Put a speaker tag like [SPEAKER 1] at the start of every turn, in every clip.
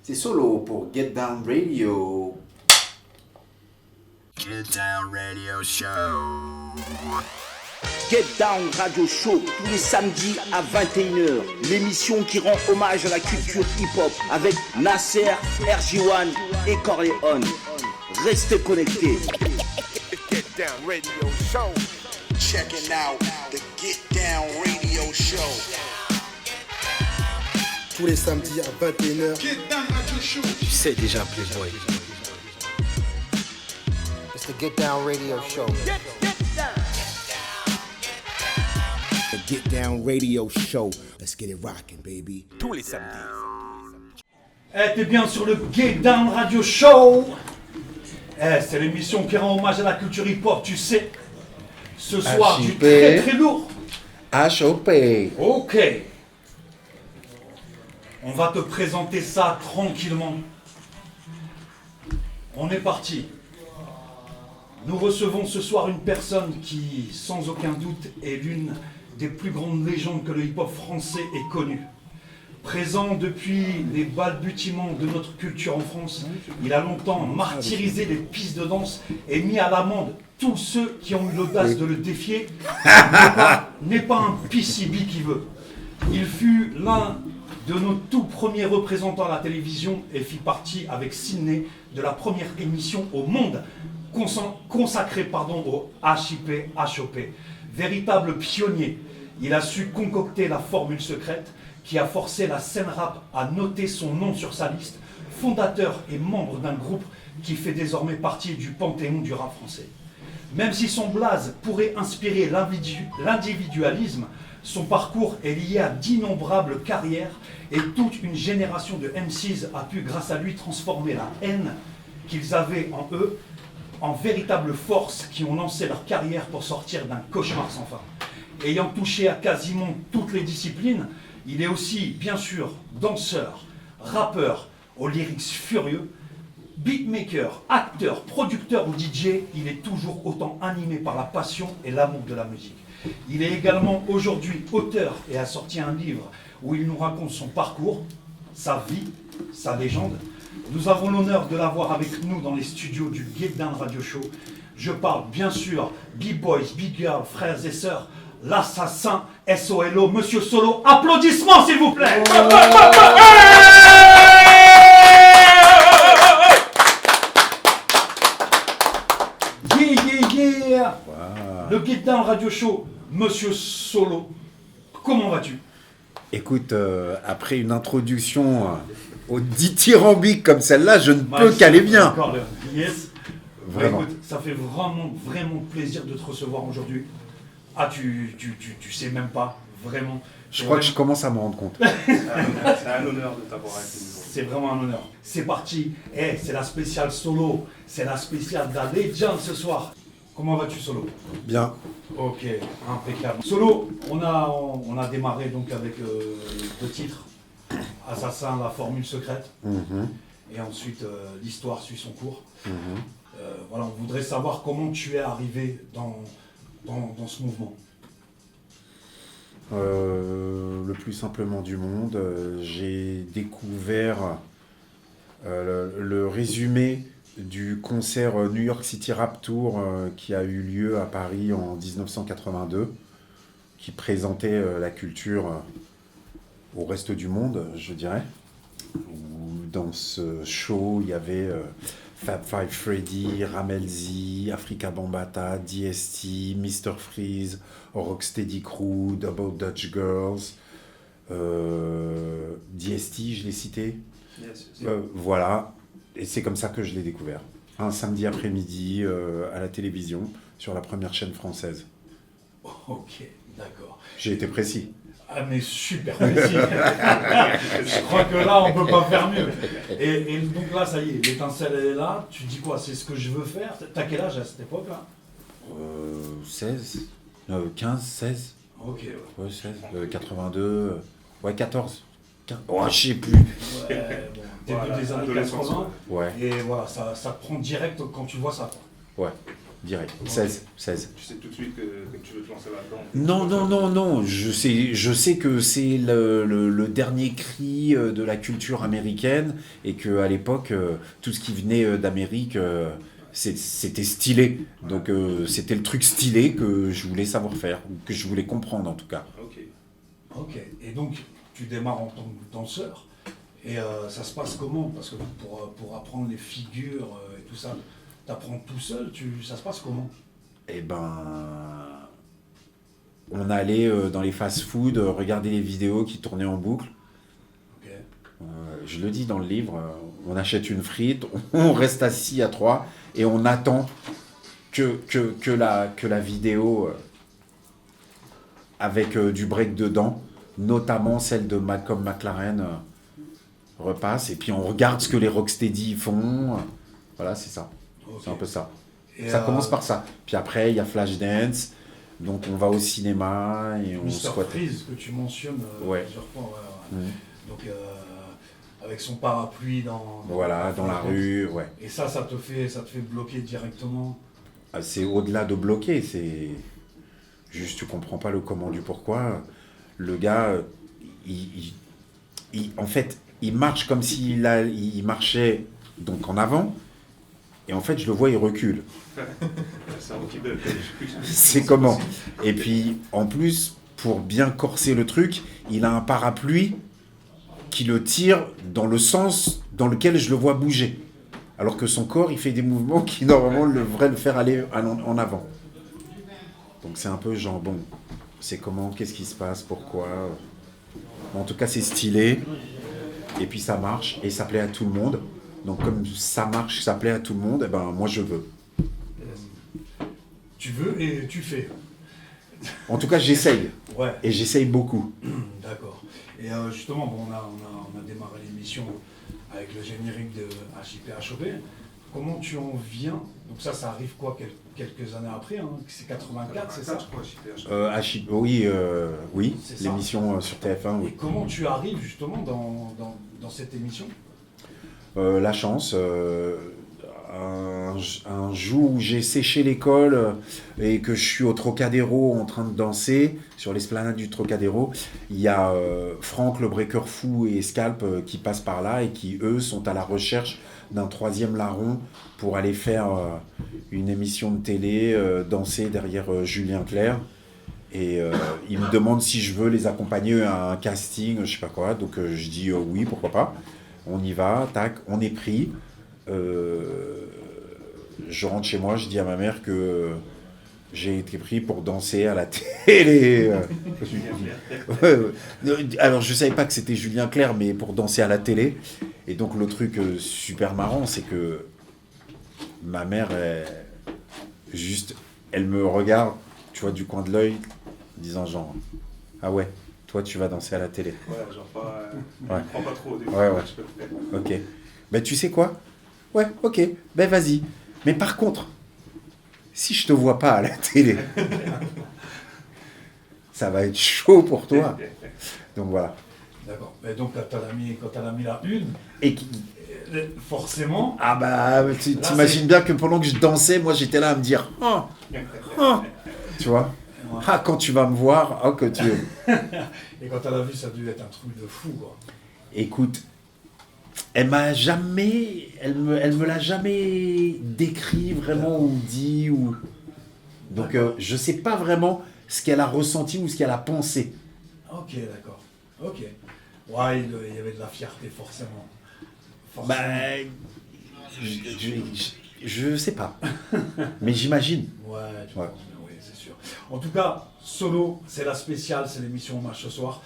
[SPEAKER 1] C'est Solo pour Get Down Radio.
[SPEAKER 2] Get Down Radio Show.
[SPEAKER 3] Get Down Radio Show, tous les samedis à 21h. L'émission qui rend hommage à la culture hip-hop avec Nasser, RG1 et Corleone. Restez connectés.
[SPEAKER 2] Get Down Radio Show.
[SPEAKER 4] Checking out the Get Down Radio Show.
[SPEAKER 5] Tous les samedis à 21h.
[SPEAKER 4] Get Down Radio Show.
[SPEAKER 6] Tu sais déjà, Playboy.
[SPEAKER 7] It's the Get Down Radio Show.
[SPEAKER 8] The Get Down Radio Show. Let's get it rockin', baby.
[SPEAKER 2] Tous les samedis.
[SPEAKER 9] T'es bien sur le Get Down Radio Show. C'est l'émission qui rend hommage à la culture hip-hop, tu sais. Ce soir, du très très lourd.
[SPEAKER 1] HOP.
[SPEAKER 9] Ok. On va te présenter ça tranquillement. On est parti. Nous recevons ce soir une personne qui, sans aucun doute, est l'une des plus grandes légendes que le hip-hop français ait connues. Présent depuis les balbutiements de notre culture en France, il a longtemps martyrisé les pistes de danse et mis à l'amende tous ceux qui ont eu l'audace de le défier. N'est pas un PCB qui veut. Il fut l'un de nos tout premiers représentants à la télévision et fit partie avec Sydney de la première émission au monde consacrée au HIP, HOP. Véritable pionnier, il a su concocter la formule secrète qui a forcé la scène rap à noter son nom sur sa liste, fondateur et membre d'un groupe qui fait désormais partie du panthéon du rap français. Même si son blaze pourrait inspirer l'individualisme, son parcours est lié à d'innombrables carrières et toute une génération de MCs a pu grâce à lui transformer la haine qu'ils avaient en eux en véritables forces qui ont lancé leur carrière pour sortir d'un cauchemar sans fin. Ayant touché à quasiment toutes les disciplines, il est aussi, bien sûr, danseur, rappeur, aux lyrics furieux, beatmaker, acteur, producteur ou DJ, il est toujours autant animé par la passion et l'amour de la musique. Il est également aujourd'hui auteur et a sorti un livre où il nous raconte son parcours, sa vie, sa légende. Nous avons l'honneur de l'avoir avec nous dans les studios du Get Down Radio Show. Je parle bien sûr B-Boys, B-Girls, frères et sœurs, l'assassin SOLO, Monsieur Solo. Applaudissements s'il vous plaît. Yeah. Wow. Le Get Down Radio Show, Monsieur Solo. Comment vas-tu?
[SPEAKER 1] Écoute, après une introduction au dithyrambique comme celle-là, je ne peux qu'aller bien.
[SPEAKER 9] Yes.
[SPEAKER 1] Vraiment.
[SPEAKER 9] Écoute, ça fait vraiment plaisir de te recevoir aujourd'hui. Ah, tu sais même pas, vraiment.
[SPEAKER 1] Je crois que je commence à me rendre compte.
[SPEAKER 10] C'est un honneur de t'avoir avec nous.
[SPEAKER 9] C'est vraiment un honneur. C'est parti. C'est la spéciale Solo. C'est la spéciale de la légende ce soir. Comment vas-tu, Solo?
[SPEAKER 1] Bien.
[SPEAKER 9] Ok, impeccable. Solo, on a démarré donc avec le titre Assassin, la formule secrète. Et ensuite, l'histoire suit son cours. Voilà, on voudrait savoir comment tu es arrivé dans ce mouvement.
[SPEAKER 1] Le plus simplement du monde, j'ai découvert le résumé du concert New York City Rap Tour qui a eu lieu à Paris en 1982, qui présentait la culture au reste du monde, je dirais. Dans ce show, il y avait Fab Five Freddy, Ramelzy, Afrika Bambaataa, DST, Mr. Freeze, Rocksteady Crew, Double Dutch Girls, DST, je l'ai cité.
[SPEAKER 10] Yes.
[SPEAKER 1] Voilà, et c'est comme ça que je l'ai découvert. Un samedi après-midi à la télévision, sur la première chaîne française.
[SPEAKER 9] Ok, d'accord.
[SPEAKER 1] J'ai été précis.
[SPEAKER 9] Ah mais super précis. Je crois que là on peut pas faire mieux. Et donc là ça y est, l'étincelle est là. Tu dis quoi? C'est ce que je veux faire. T'as quel âge à cette époque là?
[SPEAKER 1] 16, 15, 16.
[SPEAKER 9] Ok.
[SPEAKER 1] Ouais, 16, 82, ouais 14. Oh, je sais plus.
[SPEAKER 9] Ouais, bon, début des années 80.
[SPEAKER 1] Ouais.
[SPEAKER 9] Et voilà, ça te prend direct quand tu vois ça.
[SPEAKER 1] Ouais. direct. 16.
[SPEAKER 10] Tu sais tout de suite que tu veux te lancer
[SPEAKER 1] Non,
[SPEAKER 10] là-dedans.
[SPEAKER 1] non. Je sais que c'est le dernier cri de la culture américaine et qu'à l'époque, tout ce qui venait d'Amérique, c'était stylé. Donc c'était le truc stylé que je voulais savoir faire, ou que je voulais comprendre en tout cas.
[SPEAKER 9] Ok. Et donc, tu démarres en tant que danseur. Et ça se passe comment? Parce que pour apprendre les figures et tout ça, t'apprends tout seul, ça se passe comment?
[SPEAKER 1] Eh ben, on allait dans les fast-food regarder les vidéos qui tournaient en boucle.
[SPEAKER 9] Ok.
[SPEAKER 1] Je le dis dans le livre, on achète une frite, on reste assis à 3 et on attend que la vidéo avec du break dedans, notamment celle de Malcolm McLaren, repasse. Et puis on regarde ce que les Rocksteady font. Voilà, c'est ça.
[SPEAKER 9] Ok.
[SPEAKER 1] C'est un peu ça.
[SPEAKER 9] Et
[SPEAKER 1] Ça commence par ça. Puis après, il y a Flashdance. Donc on va au cinéma et on
[SPEAKER 9] Mr.
[SPEAKER 1] squatte.
[SPEAKER 9] Freeze que tu mentionnes
[SPEAKER 1] Ouais.
[SPEAKER 9] plusieurs fois. Ouais.
[SPEAKER 1] Mhm.
[SPEAKER 9] Donc avec son parapluie
[SPEAKER 1] Voilà, dans la rue, ouais.
[SPEAKER 9] Et ça te fait bloquer directement.
[SPEAKER 1] Ah, c'est au-delà de bloquer, c'est juste tu comprends pas le comment du pourquoi. Le gars, en fait, il marche comme s'il il marchait donc en avant, et en fait je le vois, il recule.
[SPEAKER 10] C'est un petit peu.
[SPEAKER 1] C'est comment? Et puis en plus, pour bien corser le truc, il a un parapluie qui le tire dans le sens dans lequel je le vois bouger. Alors que son corps, il fait des mouvements qui normalement devraient le faire aller en avant. Donc c'est un peu genre, bon, c'est comment, qu'est-ce qui se passe, pourquoi. En tout cas, c'est stylé. Et puis ça marche, et ça plaît à tout le monde. Donc comme ça marche, ça plaît à tout le monde, eh ben moi je veux.
[SPEAKER 9] Tu veux et tu fais.
[SPEAKER 1] En tout cas, j'essaye.
[SPEAKER 9] Ouais.
[SPEAKER 1] Et j'essaye beaucoup.
[SPEAKER 9] D'accord. Et justement, bon, on a démarré l'émission avec le générique de HIPHOP. Comment tu en viens? Donc ça arrive quoi, quelques années après, hein? C'est 84, c'est ça?
[SPEAKER 10] Je crois,
[SPEAKER 1] Oui,
[SPEAKER 9] C'est ça.
[SPEAKER 1] l'émission sur TF1,
[SPEAKER 9] Et
[SPEAKER 1] oui.
[SPEAKER 9] comment tu arrives justement dans cette émission?
[SPEAKER 1] La chance, un jour où j'ai séché l'école et que je suis au Trocadéro en train de danser, sur l'esplanade du Trocadéro, il y a Franck, le breaker fou, et Scalp qui passent par là et qui, eux, sont à la recherche d'un troisième larron pour aller faire une émission de télé, danser derrière Julien Clerc. Et ils me demandent si je veux les accompagner à un casting, je sais pas quoi. Donc je dis oui, pourquoi pas. On y va, tac, on est pris. Je rentre chez moi, je dis à ma mère que j'ai été pris pour danser à la télé. Alors je savais pas que c'était Julien Clerc, mais pour danser à la télé. Et donc le truc super marrant, c'est que ma mère, elle me regarde, tu vois, du coin de l'œil, disant genre, ah ouais, toi tu vas danser à la télé.
[SPEAKER 10] Ouais, genre pas.
[SPEAKER 1] Ouais.
[SPEAKER 10] Prends pas trop au début.
[SPEAKER 1] Ouais. Ok. Ben tu sais quoi? Ouais, ok, ben vas-y. Mais par contre, si je te vois pas à la télé, ça va être chaud pour toi. Donc voilà.
[SPEAKER 9] D'accord. Et donc quand elle a mis la une,
[SPEAKER 1] Et qui...
[SPEAKER 9] forcément.
[SPEAKER 1] Ah bah, t'imagines bien que pendant que je dansais, moi j'étais là à me dire, oh, tu vois, ah quand tu vas me voir, oh que tu...
[SPEAKER 9] Et quand elle a vu, ça a dû être un truc de fou, quoi.
[SPEAKER 1] Écoute, elle me l'a jamais décrit vraiment ou dit ou... Donc je sais pas vraiment ce qu'elle a ressenti ou ce qu'elle a pensé.
[SPEAKER 9] Ok, d'accord. Ok. Ouais, il y avait de la fierté, forcément.
[SPEAKER 1] Bah, je sais pas, mais j'imagine.
[SPEAKER 9] Ouais, tu
[SPEAKER 1] Ouais.
[SPEAKER 9] penses bien, oui, c'est sûr. En tout cas, Solo, c'est la spéciale, c'est l'émission Hommage ce soir.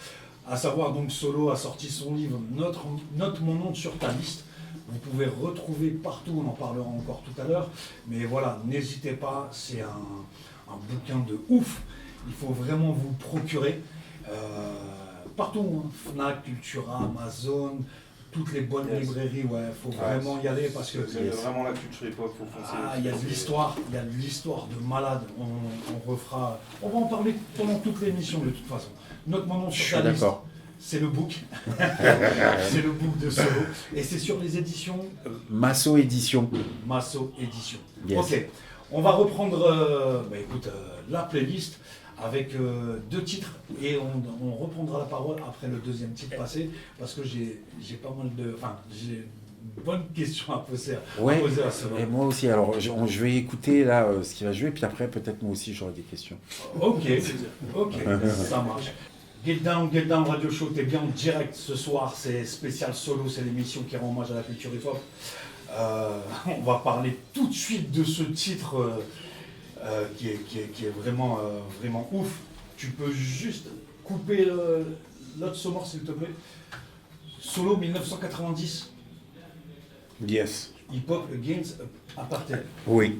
[SPEAKER 9] À savoir, donc, Solo a sorti son livre Note mon nom sur ta liste. Vous pouvez retrouver partout, on en parlera encore tout à l'heure. Mais voilà, n'hésitez pas, c'est un bouquin de ouf. Il faut vraiment vous le procurer. Partout, hein. Fnac, Cultura, Amazon, toutes les bonnes librairies, ouais, faut vraiment y aller parce que
[SPEAKER 10] Vous avez vraiment la culture hip-hop, faut foncer.
[SPEAKER 9] il y a de l'histoire, de malade. On va en parler pendant toute l'émission de toute façon. Notre moment
[SPEAKER 1] Je
[SPEAKER 9] sur
[SPEAKER 1] suis
[SPEAKER 9] ta liste,
[SPEAKER 1] d'accord.
[SPEAKER 9] c'est le book. C'est le book de Solo. Et c'est sur les éditions
[SPEAKER 1] Masso édition.
[SPEAKER 9] Masso Édition.
[SPEAKER 1] Yes.
[SPEAKER 9] Ok. On va reprendre la playlist avec 2 titres et on reprendra la parole après le deuxième titre passé parce que j'ai pas mal de... Enfin, j'ai une bonne question à poser,
[SPEAKER 1] Ouais,
[SPEAKER 9] à Solo.
[SPEAKER 1] et moi aussi. Alors, je vais écouter là ce qui va jouer, puis après, peut-être moi aussi, j'aurai des questions.
[SPEAKER 9] Ok, ça marche. Get Down Radio Show, t'es bien en direct ce soir, c'est spécial solo, c'est l'émission qui rend hommage à la culture hip-hop. On va parler tout de suite de ce titre qui est vraiment, vraiment ouf. Tu peux juste couper l'autre sonore s'il te plaît. Solo 1990,
[SPEAKER 1] Yes.
[SPEAKER 9] hip-hop against apartheid.
[SPEAKER 1] Oui.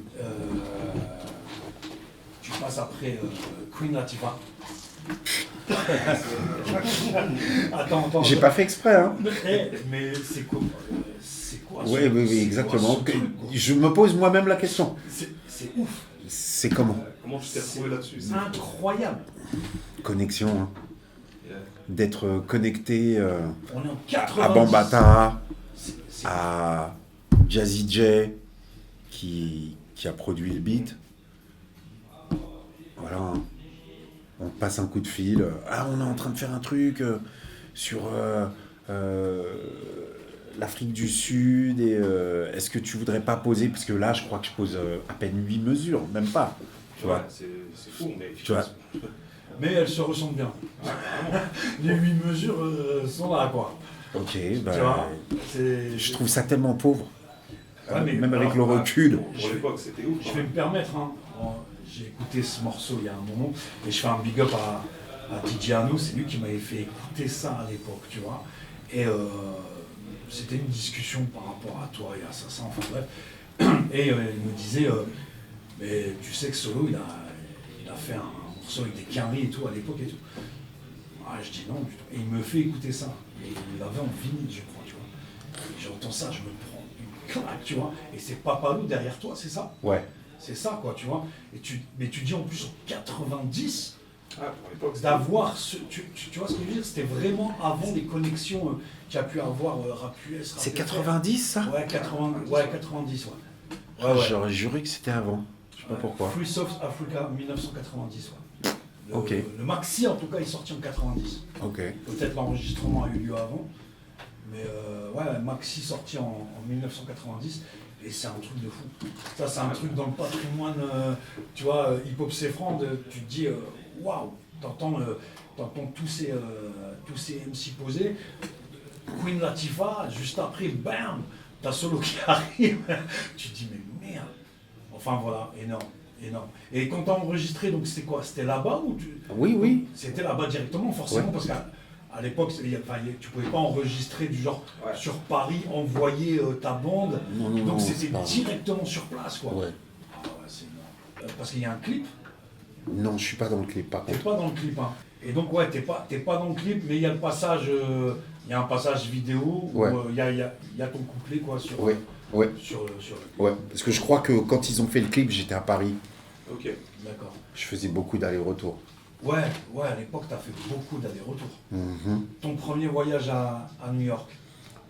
[SPEAKER 9] Tu passes après Queen Latifah. Attends.
[SPEAKER 1] J'ai pas fait exprès, hein.
[SPEAKER 9] Mais c'est quoi
[SPEAKER 1] Oui, exactement.
[SPEAKER 9] quoi ce truc, quoi
[SPEAKER 1] Je me pose moi-même la question.
[SPEAKER 9] C'est ouf.
[SPEAKER 1] C'est comment?
[SPEAKER 10] Comment tu t'es retrouvé là-dessus?
[SPEAKER 9] C'est incroyable.
[SPEAKER 1] Connexion, hein.
[SPEAKER 10] Yeah.
[SPEAKER 1] D'être connecté
[SPEAKER 9] On est en 90.
[SPEAKER 1] à Bambata,
[SPEAKER 9] C'est-
[SPEAKER 1] à Jazzy J qui a produit le beat. Voilà. Hein. On passe un coup de fil. Ah, on est en train de faire un truc sur l'Afrique du Sud. Et est-ce que tu voudrais pas poser? Parce que là, je crois que je pose à peine 8 mesures, même pas. Tu vois.
[SPEAKER 10] C'est fou, mais
[SPEAKER 1] Tu vois.
[SPEAKER 9] Mais elles se ressemblent bien. Les 8 mesures sont là, quoi.
[SPEAKER 1] Ok,
[SPEAKER 9] Tu
[SPEAKER 1] bah,
[SPEAKER 9] vois
[SPEAKER 1] je trouve ça tellement pauvre.
[SPEAKER 9] Ouais, mais
[SPEAKER 1] Même avec
[SPEAKER 9] alors,
[SPEAKER 1] le recul.
[SPEAKER 10] pour l'époque, c'était ouf.
[SPEAKER 9] Je vais me permettre, hein. J'ai écouté ce morceau il y a un moment et je fais un big up à DJ Arnaud, c'est lui qui m'avait fait écouter ça à l'époque, tu vois. Et c'était une discussion par rapport à toi et à ça, enfin bref. Et il me disait, mais tu sais que Solo, il a fait un morceau avec des quinries et tout à l'époque et tout. Ah, je dis non du tout. Et il me fait écouter ça. Et il l'avait en vinyle, je crois, tu vois. Et j'entends ça, je me prends une claque, tu vois. Et c'est Papalou derrière toi, c'est ça?
[SPEAKER 1] Ouais.
[SPEAKER 9] C'est ça, quoi, tu vois. Mais tu dis en plus en 90,
[SPEAKER 10] Ah, pour l'époque, c'était
[SPEAKER 9] d'avoir ce. Tu vois ce que je veux dire? C'était vraiment avant les connexions qu'il y a pu avoir Rap US. Rap
[SPEAKER 1] C'est
[SPEAKER 9] FR.
[SPEAKER 1] 90 ça?
[SPEAKER 9] Ouais, 90, ouais. Ouais.
[SPEAKER 1] J'aurais juré que c'était avant. Je sais pas pourquoi.
[SPEAKER 9] Free Soft Africa 1990, ouais.
[SPEAKER 1] Ok.
[SPEAKER 9] Le maxi, en tout cas, est sorti en 90.
[SPEAKER 1] Ok.
[SPEAKER 9] Peut-être l'enregistrement a eu lieu avant. Mais ouais, maxi sorti en 1990. Et c'est un truc de fou. Ça, c'est un truc dans le patrimoine, tu vois, hip-hop Cefrand, tu te dis, waouh, t'entends tous ces MC posés. Queen Latifah, juste après, bam, t'as Solo qui arrive. Tu te dis, mais merde. Enfin voilà, énorme. Et quand t'as enregistré, donc c'était quoi? C'était là-bas ou
[SPEAKER 1] Oui.
[SPEAKER 9] C'était là-bas directement, forcément,
[SPEAKER 1] Ouais.
[SPEAKER 9] parce qu'à l'époque, tu pouvais pas enregistrer du genre
[SPEAKER 10] Ouais.
[SPEAKER 9] sur Paris, envoyer ta bande.
[SPEAKER 1] Non,
[SPEAKER 9] Donc
[SPEAKER 1] c'est
[SPEAKER 9] c'était
[SPEAKER 1] pas-
[SPEAKER 9] directement sur place, quoi.
[SPEAKER 1] Ouais.
[SPEAKER 9] Ah ouais, c'est énorme. Parce qu'il y a un clip,
[SPEAKER 1] Non, je suis pas dans le clip par
[SPEAKER 9] t'es
[SPEAKER 1] contre.
[SPEAKER 9] pas dans le clip, hein. Et donc ouais, t'es pas dans le clip, mais il y a le passage, il y a un passage vidéo où
[SPEAKER 1] Ouais.
[SPEAKER 9] il y a ton couplet, quoi, sur.
[SPEAKER 1] Ouais.
[SPEAKER 9] Sur
[SPEAKER 1] Ouais. Parce que je crois que quand ils ont fait le clip, j'étais à Paris.
[SPEAKER 10] Ok.
[SPEAKER 9] D'accord.
[SPEAKER 1] Je faisais beaucoup d'allers-retours.
[SPEAKER 9] Ouais, à l'époque, t'as fait beaucoup d'allers-retours.
[SPEAKER 1] Mhm.
[SPEAKER 9] Ton premier voyage à New York.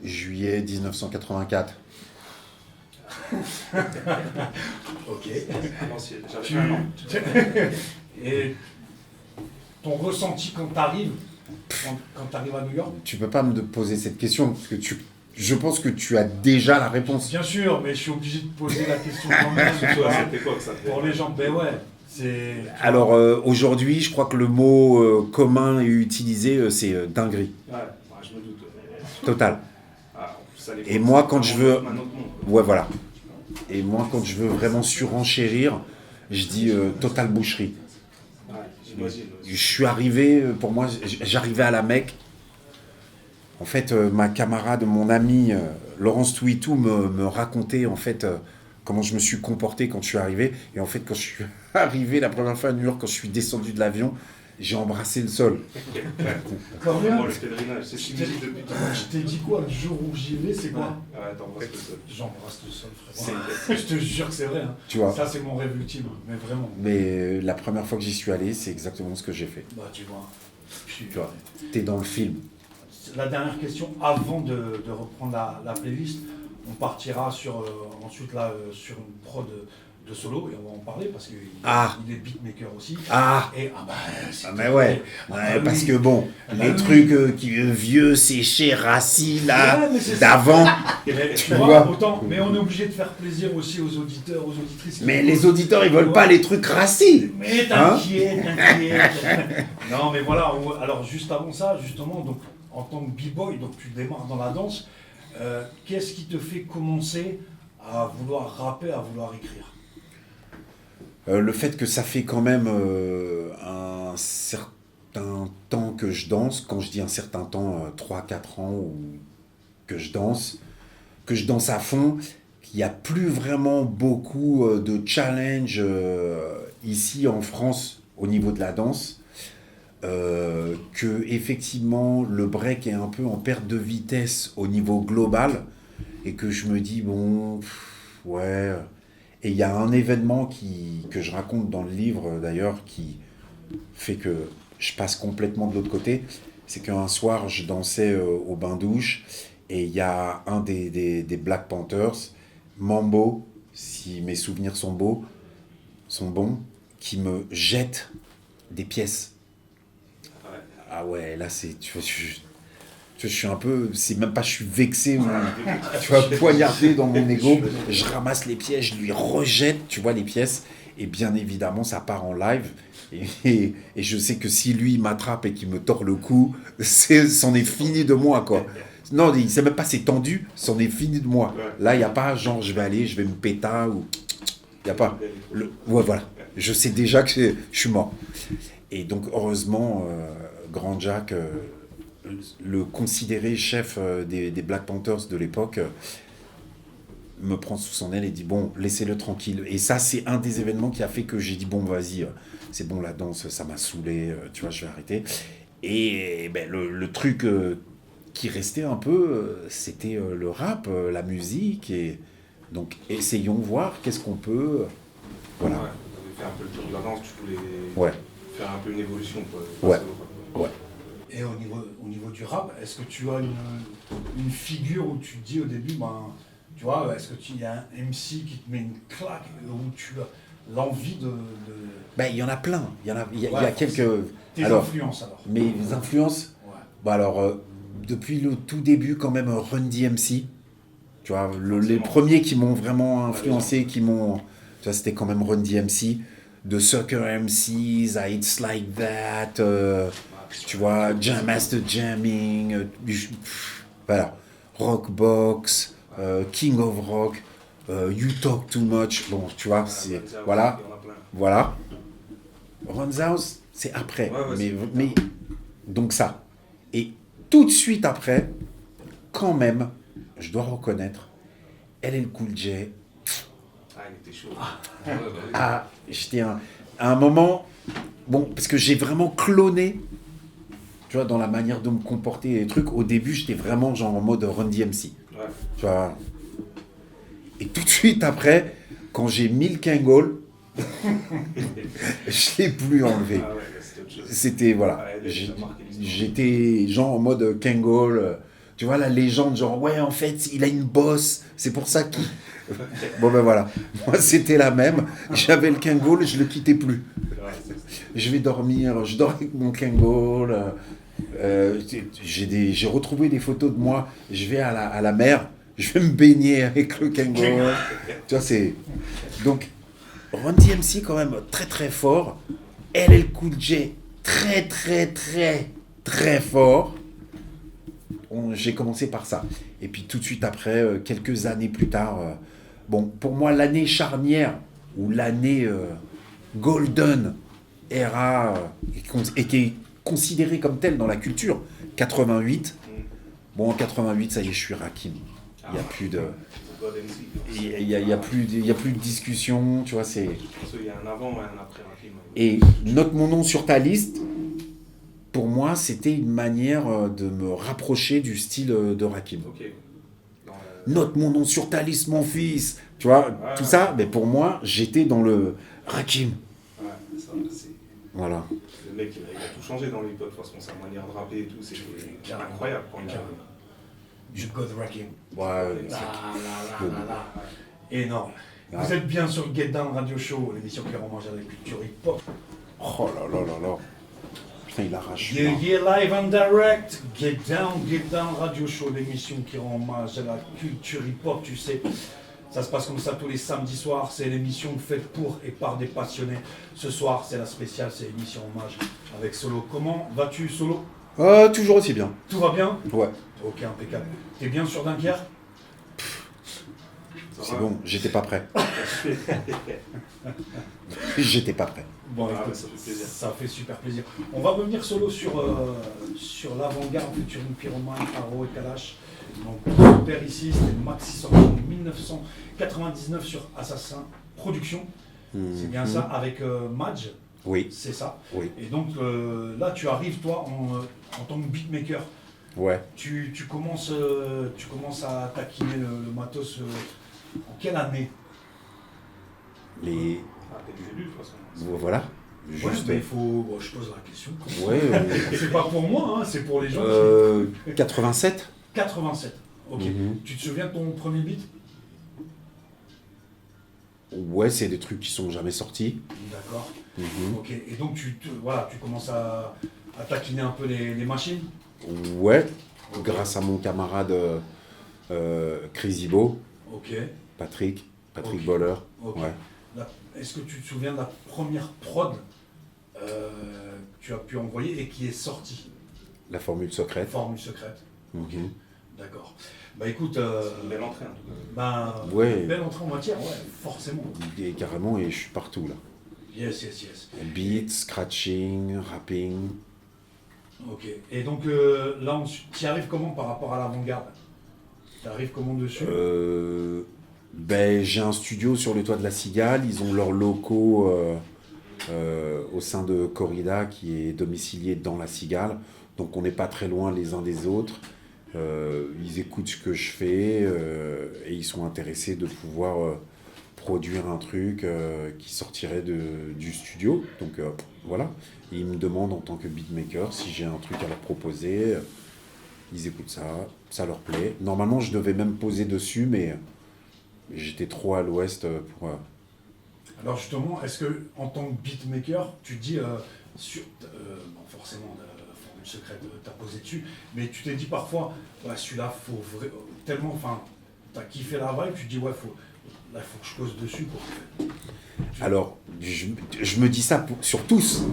[SPEAKER 1] Juillet 1984.
[SPEAKER 9] Ok.
[SPEAKER 10] À l'ancienne. J'avais
[SPEAKER 9] Tu-
[SPEAKER 10] un an.
[SPEAKER 9] Et ton ressenti quand t'arrives, quand t'arrives à New York.
[SPEAKER 1] Tu peux pas me poser cette question parce que je pense que tu as déjà la réponse.
[SPEAKER 9] Bien sûr, mais je suis obligé de poser la question quand même. tu vois.
[SPEAKER 10] À cette époque, ça fait.
[SPEAKER 9] Pour les gens, ben ouais, c'est.
[SPEAKER 1] Alors aujourd'hui, je crois que le mot commun et utilisé, c'est dinguerie.
[SPEAKER 10] Ouais, je me doute.
[SPEAKER 1] Total.
[SPEAKER 10] Ah, en plus, à l'époque,
[SPEAKER 1] Et moi, quand
[SPEAKER 10] c'était
[SPEAKER 1] je veux-
[SPEAKER 10] un autre monde, quoi.
[SPEAKER 1] Ouais, voilà. Et moi, quand je veux vraiment surenchérir, je dis totale boucherie.
[SPEAKER 10] Ouais, j'imagine.
[SPEAKER 1] Je suis arrivé, pour moi, j'arrivais à la Mecque. En fait, ma camarade, mon ami Laurence Touitou me racontait en fait comment je me suis comporté quand je suis arrivé. Et en fait, quand je suis arrivé la première fois à New York, quand je suis descendu de l'avion, j'ai embrassé le sol.
[SPEAKER 9] Combien
[SPEAKER 10] Moi, le pèlerinage, c'est ce qu'il me dit depuis tout à l'heure.
[SPEAKER 9] Je t'ai dit quoi le jour où j'y vais, c'est quoi?
[SPEAKER 10] Ouais, t'embrasses le sol.
[SPEAKER 9] J'embrasse le sol, frère. Je te jure que c'est vrai. Hein.
[SPEAKER 1] Tu vois.
[SPEAKER 9] Ça, c'est mon rêve ultime, mais vraiment.
[SPEAKER 1] Mais la première fois que j'y suis allé, c'est exactement ce que j'ai fait.
[SPEAKER 9] Bah, tu vois.
[SPEAKER 1] Tu vois, t'es dans le film.
[SPEAKER 9] La dernière question, avant de reprendre la playlist, on partira sur, ensuite là, sur une prod de solo, et on va en parler parce qu'il il est beatmaker aussi.
[SPEAKER 1] Ah.
[SPEAKER 9] Et c'est
[SPEAKER 1] mais ouais, parce que bon, les trucs qui vieux, séchés, rassis, là,
[SPEAKER 9] mais c'est
[SPEAKER 1] d'avant,
[SPEAKER 9] tu vois, autant, mais on est obligé de faire plaisir aussi aux auditeurs, aux auditrices.
[SPEAKER 1] Mais les auditeurs, ils veulent pas les trucs rassis.
[SPEAKER 9] Mais t'inquiète. Non, mais voilà, alors juste avant ça, justement, donc en tant que b-boy, donc tu démarres dans la danse, qu'est-ce qui te fait commencer à vouloir rapper, à vouloir écrire?
[SPEAKER 1] Le fait que ça fait quand même un certain temps que je danse, quand je dis un certain temps, 3-4 ans ou que je danse à fond, qu'il n'y a plus vraiment beaucoup de challenge ici en France au niveau de la danse, que effectivement le break est un peu en perte de vitesse au niveau global et que je me dis bon, ouais. Et il y a un événement que je raconte dans le livre d'ailleurs qui fait que je passe complètement de l'autre côté. C'est qu'un soir, je dansais au bain-douche et il y a un des Black Panthers, Mambo, si mes souvenirs sont bons, qui me jette des pièces. Ah ouais, là c'est... Je suis un peu, c'est même pas je suis vexé ou tu vois, poignardé dans mon ego, je ramasse les pièces, je lui rejette, tu vois, les pièces, et bien évidemment ça part en live, et je sais que si lui il m'attrape et qu'il me tord le cou, c'en est fini de moi, quoi. Non, il sait même pas, c'est tendu, c'en est fini de moi. Là, il n'y a pas genre je vais me péter, ou... Il n'y a pas. Ouais, voilà, je sais déjà que je suis mort. Et donc, heureusement, Grand Jack... le considéré chef des Black Panthers de l'époque me prend sous son aile et dit bon, laissez-le tranquille. Et ça, c'est un des événements qui a fait que j'ai dit bon, vas-y, c'est bon, la danse, ça m'a saoulé, tu vois, je vais arrêter. Et ben, le truc qui restait un peu, c'était le rap, la musique. Et donc, essayons voir qu'est-ce qu'on peut... Voilà.
[SPEAKER 10] Ouais, vous avez fait un peu le tour de la danse, tu voulais faire un peu une évolution, quoi.
[SPEAKER 1] Ouais.
[SPEAKER 9] Et au niveau du rap, est-ce que tu as une figure où tu te dis au début, ben, tu vois, est-ce que il y a un MC qui te met une claque, où tu as l'envie de...
[SPEAKER 1] Ben, il y en a plein, il y a quelques...
[SPEAKER 9] Tes influences alors.
[SPEAKER 1] Mes influences, bah alors, depuis le tout début quand même, Run DMC, tu vois, les premiers qui m'ont vraiment influencé, tu vois, c'était quand même Run DMC, de Sucker MCs à It's Like That, tu vois, Jam Master Jamming, voilà, Rockbox, King of Rock, You Talk Too Much, bon, tu vois, c'est, voilà. Run's House, c'est après, mais donc ça. Et tout de suite après, quand même, je dois reconnaître, LL Cool J.
[SPEAKER 10] Il était chaud.
[SPEAKER 1] J'étais à un moment, bon, parce que j'ai vraiment cloné, tu vois, dans la manière de me comporter et les trucs. Au début, j'étais vraiment genre en mode Run DMC.
[SPEAKER 10] Ouais.
[SPEAKER 1] Tu vois. Et tout de suite après, quand j'ai mis le Kangol, je l'ai plus enlevé.
[SPEAKER 10] Ah ouais, c'était autre chose.
[SPEAKER 1] C'était, voilà. J'étais genre en mode Kangol. Tu vois, la légende, genre, ouais, en fait, il a une bosse. C'est pour ça qu'il... Bon, ben voilà. Moi, c'était la même. J'avais le Kangol, je le quittais plus. Je vais dormir, je dors avec mon Kangol. J'ai retrouvé des photos de moi. Je vais à la mer, je vais me baigner avec le Kangol. Tu vois, c'est... Donc, Run DMC, quand même, très, très fort. LL Cool J, très, très, très, très fort. J'ai commencé par ça. Et puis tout de suite après, quelques années plus tard, bon, pour moi, l'année charnière ou l'année golden era, et qui est considérée comme telle dans la culture, 88. Bon, en 88, ça y est, je suis Rakim. Il n'y a plus de... Il y a plus de discussion, tu vois, c'est...
[SPEAKER 10] Il y a un avant et un après Rakim.
[SPEAKER 1] Et note mon nom sur ta liste. Pour moi, c'était une manière de me rapprocher du style de Rakim.
[SPEAKER 10] Okay.
[SPEAKER 1] Note mon nom sur ta liste, mon fils. Tu vois, tout ça, mais pour moi, j'étais dans le Rakim.
[SPEAKER 10] Ouais, ça, c'est...
[SPEAKER 1] Voilà.
[SPEAKER 10] Le mec, il a tout changé dans l'hip-hop, de toute façon, sa manière de rapper et tout, c'est incroyable.
[SPEAKER 9] Je go de Rakim.
[SPEAKER 1] Ouais,
[SPEAKER 9] Énorme. Vous êtes bien sur le Get Down Radio Show, l'émission qui rend hommage à la culture hip-hop.
[SPEAKER 1] Oh là là là là. Putain, il arrache.
[SPEAKER 9] Yeah, live and direct. Get Down Radio Show, l'émission qui rend hommage à la culture hip-hop, tu sais. Ça se passe comme ça tous les samedis soirs. C'est l'émission faite pour et par des passionnés. Ce soir, c'est la spéciale, c'est l'émission hommage avec Solo. Comment vas-tu, Solo?
[SPEAKER 1] Toujours aussi bien.
[SPEAKER 9] Tout va bien?
[SPEAKER 1] Ouais.
[SPEAKER 9] Ok, impeccable. T'es bien sur Dunkerque?
[SPEAKER 1] C'est bon, j'étais pas prêt. J'étais pas prêt.
[SPEAKER 9] Bon, écoute,
[SPEAKER 10] ça fait plaisir.
[SPEAKER 9] Ça fait super plaisir. On va revenir Solo sur l'avant-garde featuring Pyroman, Haro et Kalash. Donc, le père ici, c'était Maxi sorti en 1999 sur Assassin Productions. C'est bien ça, avec Madge.
[SPEAKER 1] Oui.
[SPEAKER 9] C'est ça.
[SPEAKER 1] Oui.
[SPEAKER 9] Et donc là, tu arrives, toi, en tant que beatmaker.
[SPEAKER 1] Ouais.
[SPEAKER 9] Tu commences à taquiner le matos en quelle année?
[SPEAKER 1] Les.
[SPEAKER 10] Dès le début, de toute façon.
[SPEAKER 1] Voilà.
[SPEAKER 9] Ouais,
[SPEAKER 1] Juste.
[SPEAKER 9] mais il faut. Bon, je pose la question.
[SPEAKER 1] Ouais.
[SPEAKER 9] C'est pas pour moi, hein, c'est pour les gens
[SPEAKER 1] 87.
[SPEAKER 9] 87. Ok. Tu te souviens de ton premier beat?
[SPEAKER 1] Ouais, c'est des trucs qui sont jamais sortis.
[SPEAKER 9] D'accord. Ok. Et donc tu commences à taquiner un peu les machines?
[SPEAKER 1] Ouais. Grâce à mon camarade Crazy Beau,
[SPEAKER 9] Ok.
[SPEAKER 1] Patrick
[SPEAKER 9] Ok.
[SPEAKER 1] Boller.
[SPEAKER 9] Ok.
[SPEAKER 1] Ouais.
[SPEAKER 9] Est-ce que tu te souviens de la première prod que tu as pu envoyer et qui est sortie?
[SPEAKER 1] La formule secrète.
[SPEAKER 9] Formule secrète. Ok.
[SPEAKER 1] Mhm.
[SPEAKER 9] D'accord. Bah écoute.
[SPEAKER 10] C'est une belle entrée en tout cas.
[SPEAKER 1] Ouais.
[SPEAKER 9] Belle entrée en matière, ouais, forcément.
[SPEAKER 1] Et carrément, et je suis partout là.
[SPEAKER 9] Yes.
[SPEAKER 1] Beat, scratching, rapping.
[SPEAKER 9] Ok. Et donc là, tu y arrives comment par rapport à l'avant-garde? Tu arrives comment dessus?
[SPEAKER 1] J'ai un studio sur le toit de la Cigale. Ils ont leurs locaux au sein de Corrida qui est domicilié dans la Cigale. Donc on n'est pas très loin les uns des autres. Ils écoutent ce que je fais et ils sont intéressés de pouvoir produire un truc qui sortirait du studio. Donc voilà. Et ils me demandent en tant que beatmaker si j'ai un truc à leur proposer. Ils écoutent ça leur plaît. Normalement, je devais même poser dessus, mais j'étais trop à l'ouest pour...
[SPEAKER 9] Alors justement, est-ce que en tant que beatmaker, tu dis forcément la formule secrète, t'as posé dessus, mais tu t'es dit parfois, ouais, celui-là, tellement, enfin, t'as kiffé la vibe, tu te dis ouais, faut que je pose dessus quoi.
[SPEAKER 1] Alors, je me dis ça sur tous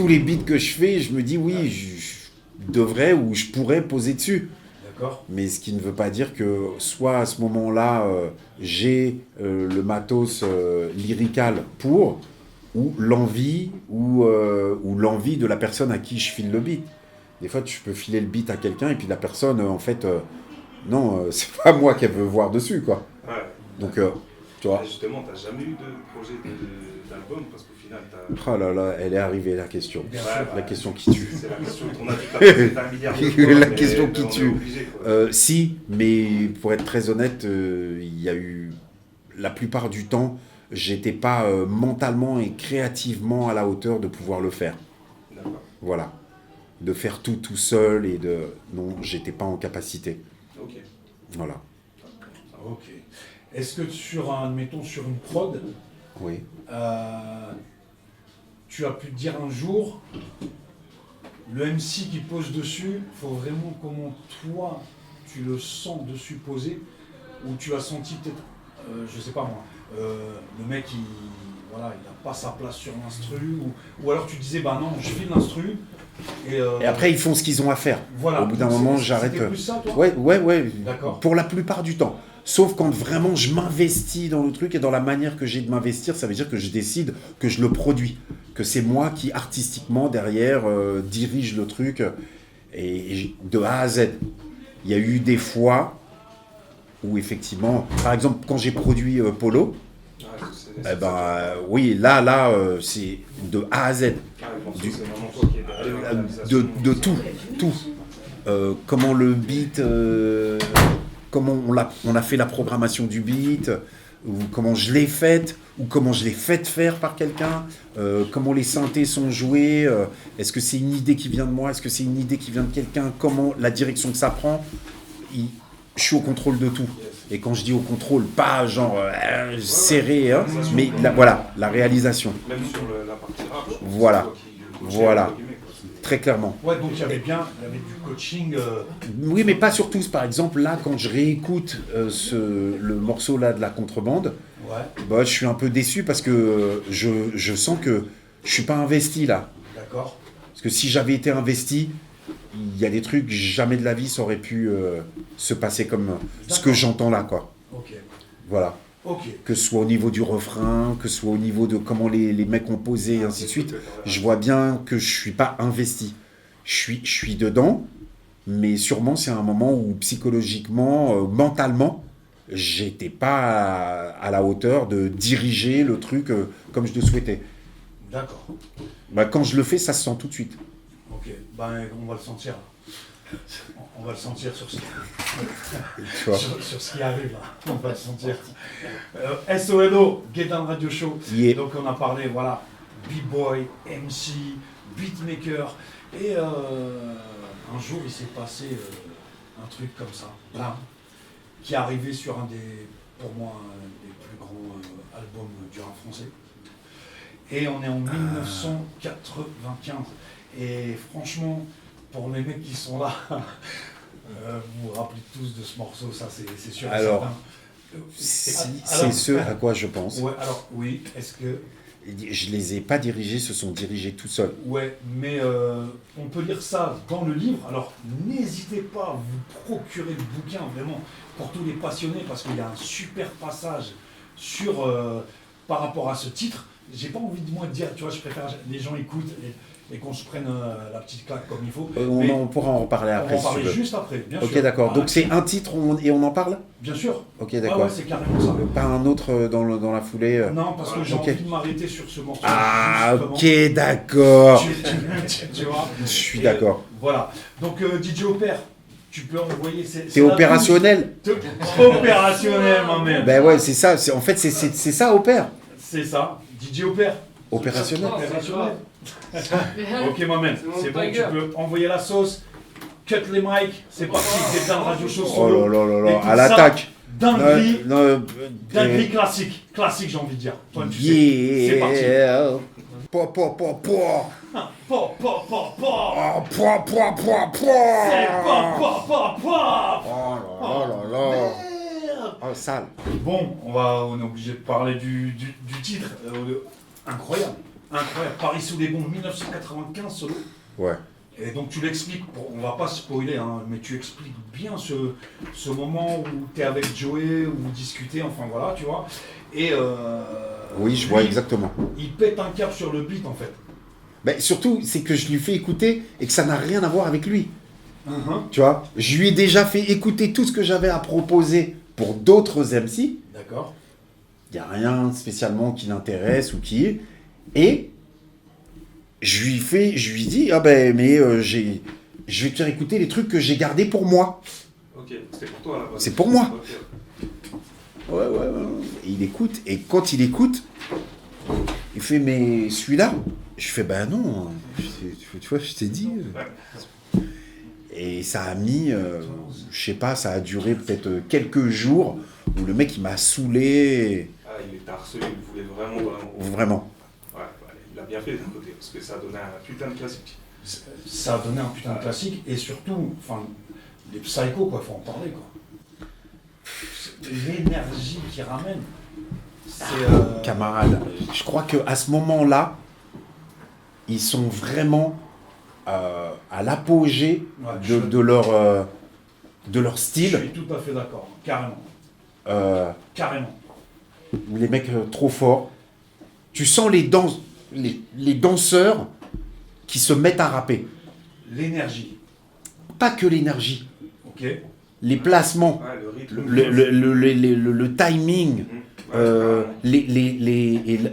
[SPEAKER 1] les beats que je fais, je me dis oui, je devrais ou je pourrais poser dessus.
[SPEAKER 9] D'accord.
[SPEAKER 1] Mais ce qui ne veut pas dire que soit à ce moment-là, j'ai le matos lyrical pour, ou l'envie, ou l'envie de la personne à qui je file le beat. Des fois, tu peux filer le beat à quelqu'un et puis la personne, en fait, non, c'est pas moi qu'elle veut voir dessus, quoi.
[SPEAKER 10] Ouais.
[SPEAKER 1] Donc, tu vois.
[SPEAKER 10] Justement, t'as jamais eu de projet d'album parce qu'au final, t'as.
[SPEAKER 1] Oh là là, elle est arrivée la question.
[SPEAKER 9] Bien
[SPEAKER 10] sûr.
[SPEAKER 1] La question qui tue.
[SPEAKER 10] C'est la question qu'on a dit un milliard de fois,
[SPEAKER 1] La
[SPEAKER 10] mais
[SPEAKER 1] question qui
[SPEAKER 10] on est
[SPEAKER 1] tue.
[SPEAKER 10] obligé, quoi.
[SPEAKER 1] Si, mais pour être très honnête, il y a eu... La plupart du temps, j'étais pas mentalement et créativement à la hauteur de pouvoir le faire.
[SPEAKER 10] D'accord.
[SPEAKER 1] Voilà. De faire tout seul et de... Non, j'étais pas en capacité.
[SPEAKER 10] Ok.
[SPEAKER 1] Voilà.
[SPEAKER 9] Ok. Est-ce que admettons sur une prod,
[SPEAKER 1] Oui.
[SPEAKER 9] tu as pu te dire un jour, le MC qui pose dessus, il faut vraiment comment toi tu le sens dessus poser, ou tu as senti peut-être, je sais pas moi, le mec il n'a pas sa place sur l'instru, ou alors tu disais bah non, je file l'instru. Et
[SPEAKER 1] après, ils font ce qu'ils ont à faire.
[SPEAKER 9] Voilà.
[SPEAKER 1] Au bout d'un moment, j'arrête.
[SPEAKER 9] C'était plus ça, toi ?
[SPEAKER 1] Ouais.
[SPEAKER 9] D'accord.
[SPEAKER 1] Pour la plupart du temps. Sauf quand vraiment je m'investis dans le truc et dans la manière que j'ai de m'investir, ça veut dire que je décide que je le produis. Que c'est moi qui, artistiquement, derrière, dirige le truc. Et de A à Z. Il y a eu des fois où, effectivement, par exemple, quand j'ai produit Polo, oui, là, c'est de A à Z.
[SPEAKER 10] C'est vraiment toi qui est derrière la réalisation.
[SPEAKER 1] De tout. Comment le beat, comment on a fait la programmation du beat, ou comment je l'ai faite, ou comment je l'ai faite faire par quelqu'un, comment les synthés sont joués, est-ce que c'est une idée qui vient de moi, est-ce que c'est une idée qui vient de quelqu'un, comment la direction que ça prend, je suis au contrôle de tout. Et quand je dis au contrôle, pas genre serré, hein, mais voilà, la réalisation.
[SPEAKER 10] Même sur la partie rap, je pense que
[SPEAKER 1] Voilà.
[SPEAKER 10] c'est toi qui le coachais,
[SPEAKER 1] Voilà.
[SPEAKER 10] entre guillemets, quoi.
[SPEAKER 1] Très clairement.
[SPEAKER 9] Ouais, donc il y avait du coaching.
[SPEAKER 1] Oui, mais pas sur tous. Par exemple, là, quand je réécoute le morceau là de la contrebande,
[SPEAKER 9] Ouais,
[SPEAKER 1] je suis un peu déçu parce que je sens que je suis pas investi là.
[SPEAKER 9] d'accord.
[SPEAKER 1] Parce que si j'avais été investi, il y a des trucs, jamais de la vie ça aurait pu se passer comme ce que j'entends là, quoi.
[SPEAKER 9] Ok.
[SPEAKER 1] Voilà.
[SPEAKER 9] Ok.
[SPEAKER 1] Que ce soit au niveau du refrain, que ce soit au niveau de comment les mecs ont posé, et ainsi de suite, je vois bien que je suis pas investi. Je suis dedans, mais sûrement c'est un moment où psychologiquement, mentalement, j'étais pas à la hauteur de diriger le truc comme je le souhaitais.
[SPEAKER 9] D'accord.
[SPEAKER 1] Quand je le fais, ça se sent tout de suite.
[SPEAKER 9] Ok. Ben, on va le sentir. On va le sentir sur ce,
[SPEAKER 1] Tu vois.
[SPEAKER 9] sur ce qui arrive là. On va le sentir. SOLO, Get Down Radio Show.
[SPEAKER 1] Yeah.
[SPEAKER 9] Donc on a parlé, voilà, B-boy, MC, beatmaker. Et un jour il s'est passé un truc comme ça, là, qui est arrivé sur pour moi, un des plus grands albums du rap français. Et on est en 1995. Et franchement, pour les mecs qui sont là, vous vous rappelez tous de ce morceau, ça c'est sûr.
[SPEAKER 1] Alors,
[SPEAKER 9] certain.
[SPEAKER 1] c'est ce à quoi je pense.
[SPEAKER 9] Ouais, alors oui, est-ce que...
[SPEAKER 1] Je les ai pas dirigés, se sont dirigés tout seuls.
[SPEAKER 9] Ouais, mais on peut lire ça dans le livre. Alors n'hésitez pas à vous procurer le bouquin, vraiment, pour tous les passionnés, parce qu'il y a un super passage sur par rapport à ce titre. J'ai pas envie de moi de dire, tu vois, je préfère que les gens écoutent et qu'on se prenne la petite claque comme il faut.
[SPEAKER 1] On pourra en reparler après.
[SPEAKER 9] On va en
[SPEAKER 1] si tu
[SPEAKER 9] parler
[SPEAKER 1] veux.
[SPEAKER 9] juste après, bien sûr.
[SPEAKER 1] Ok, d'accord.
[SPEAKER 9] Voilà.
[SPEAKER 1] Donc c'est un titre et on en parle.
[SPEAKER 9] Bien sûr.
[SPEAKER 1] Ok,
[SPEAKER 9] Ah
[SPEAKER 1] d'accord.
[SPEAKER 9] ouais, c'est carrément ça.
[SPEAKER 1] Pas un autre dans la foulée.
[SPEAKER 9] Non, parce que j'ai
[SPEAKER 1] Ok.
[SPEAKER 9] envie de m'arrêter sur ce morceau.
[SPEAKER 1] Ah,
[SPEAKER 9] justement.
[SPEAKER 1] ok, d'accord.
[SPEAKER 9] Tu vois.
[SPEAKER 1] Je suis
[SPEAKER 9] Et,
[SPEAKER 1] d'accord.
[SPEAKER 9] Voilà. Donc DJ Opère, tu peux envoyer.
[SPEAKER 1] T'es opérationnel.
[SPEAKER 9] Opérationnel, ma mère.
[SPEAKER 1] Ben ouais, c'est ça. En fait, c'est ça, opère.
[SPEAKER 9] C'est ça. DJ Opère.
[SPEAKER 1] Opérationnel.
[SPEAKER 9] Opérationnel. Ok, ma mère. C'est bon, tu peux envoyer la sauce. Cut les mics. C'est parti. C'est dans Radio Show
[SPEAKER 1] Oh
[SPEAKER 9] solo.
[SPEAKER 1] là là là là.
[SPEAKER 9] Écoute
[SPEAKER 1] À
[SPEAKER 9] ça.
[SPEAKER 1] l'attaque.
[SPEAKER 9] Dinguerie. Dinguerie
[SPEAKER 1] Yeah.
[SPEAKER 9] classique. Classique, j'ai envie de dire. Toi, tu sais. C'est parti.
[SPEAKER 1] Po, po, po, po.
[SPEAKER 9] Po, po, po, po.
[SPEAKER 1] Oh, po, po, po, po.
[SPEAKER 9] C'est po, po, po, po.
[SPEAKER 1] Oh là là là.
[SPEAKER 9] Merde.
[SPEAKER 1] Oh, sale.
[SPEAKER 9] Bon, on est obligé de parler du titre. Incroyable. Incroyable. Paris sous les bombes, 1995 solo.
[SPEAKER 1] Ouais.
[SPEAKER 9] Et donc tu l'expliques, on va pas spoiler, hein, mais tu expliques bien ce moment où tu es avec Joey, où vous discutez, enfin voilà, tu vois. Et
[SPEAKER 1] Oui, je vois
[SPEAKER 9] lui,
[SPEAKER 1] exactement.
[SPEAKER 9] il pète un cap sur le beat en fait.
[SPEAKER 1] Ben, surtout, c'est que je lui fais écouter et que ça n'a rien à voir avec lui.
[SPEAKER 9] Uh-huh.
[SPEAKER 1] Tu vois, je lui ai déjà fait écouter tout ce que j'avais à proposer pour d'autres MC.
[SPEAKER 9] D'accord.
[SPEAKER 1] Il n'y a rien spécialement qui l'intéresse ou qui... Et je lui dis, ah ben, mais je vais te faire écouter les trucs que j'ai gardés pour moi.
[SPEAKER 10] Ok, c'était pour toi là.
[SPEAKER 1] C'est pour moi.
[SPEAKER 10] Ok.
[SPEAKER 1] Ouais. Et il écoute, et quand il écoute, il fait, mais celui-là? Je fais, ben non, tu vois, je t'ai dit. Et ça a mis, je sais pas, ça a duré peut-être quelques jours où le mec il m'a saoulé.
[SPEAKER 10] Ah, il était harcelé, il voulait vraiment.
[SPEAKER 1] Vraiment.
[SPEAKER 10] Ouais, il a bien fait d'un côté, parce que ça a donné un putain de classique.
[SPEAKER 9] Ça a donné un putain de classique, et surtout, enfin, les psychos, quoi, faut en parler, quoi. L'énergie qu'il ramène, c'est...
[SPEAKER 1] Camarade, je crois qu'à ce moment-là, ils sont vraiment à l'apogée
[SPEAKER 9] Ouais,
[SPEAKER 1] de leur
[SPEAKER 9] Je
[SPEAKER 1] style.
[SPEAKER 9] suis tout à fait d'accord, carrément. Carrément.
[SPEAKER 1] Les mecs trop forts. Tu sens les danseurs qui se mettent à rapper.
[SPEAKER 9] L'énergie,
[SPEAKER 1] Pas que l'énergie,
[SPEAKER 9] ok.
[SPEAKER 1] les placements,
[SPEAKER 10] Ouais, le rythme.
[SPEAKER 1] le timing,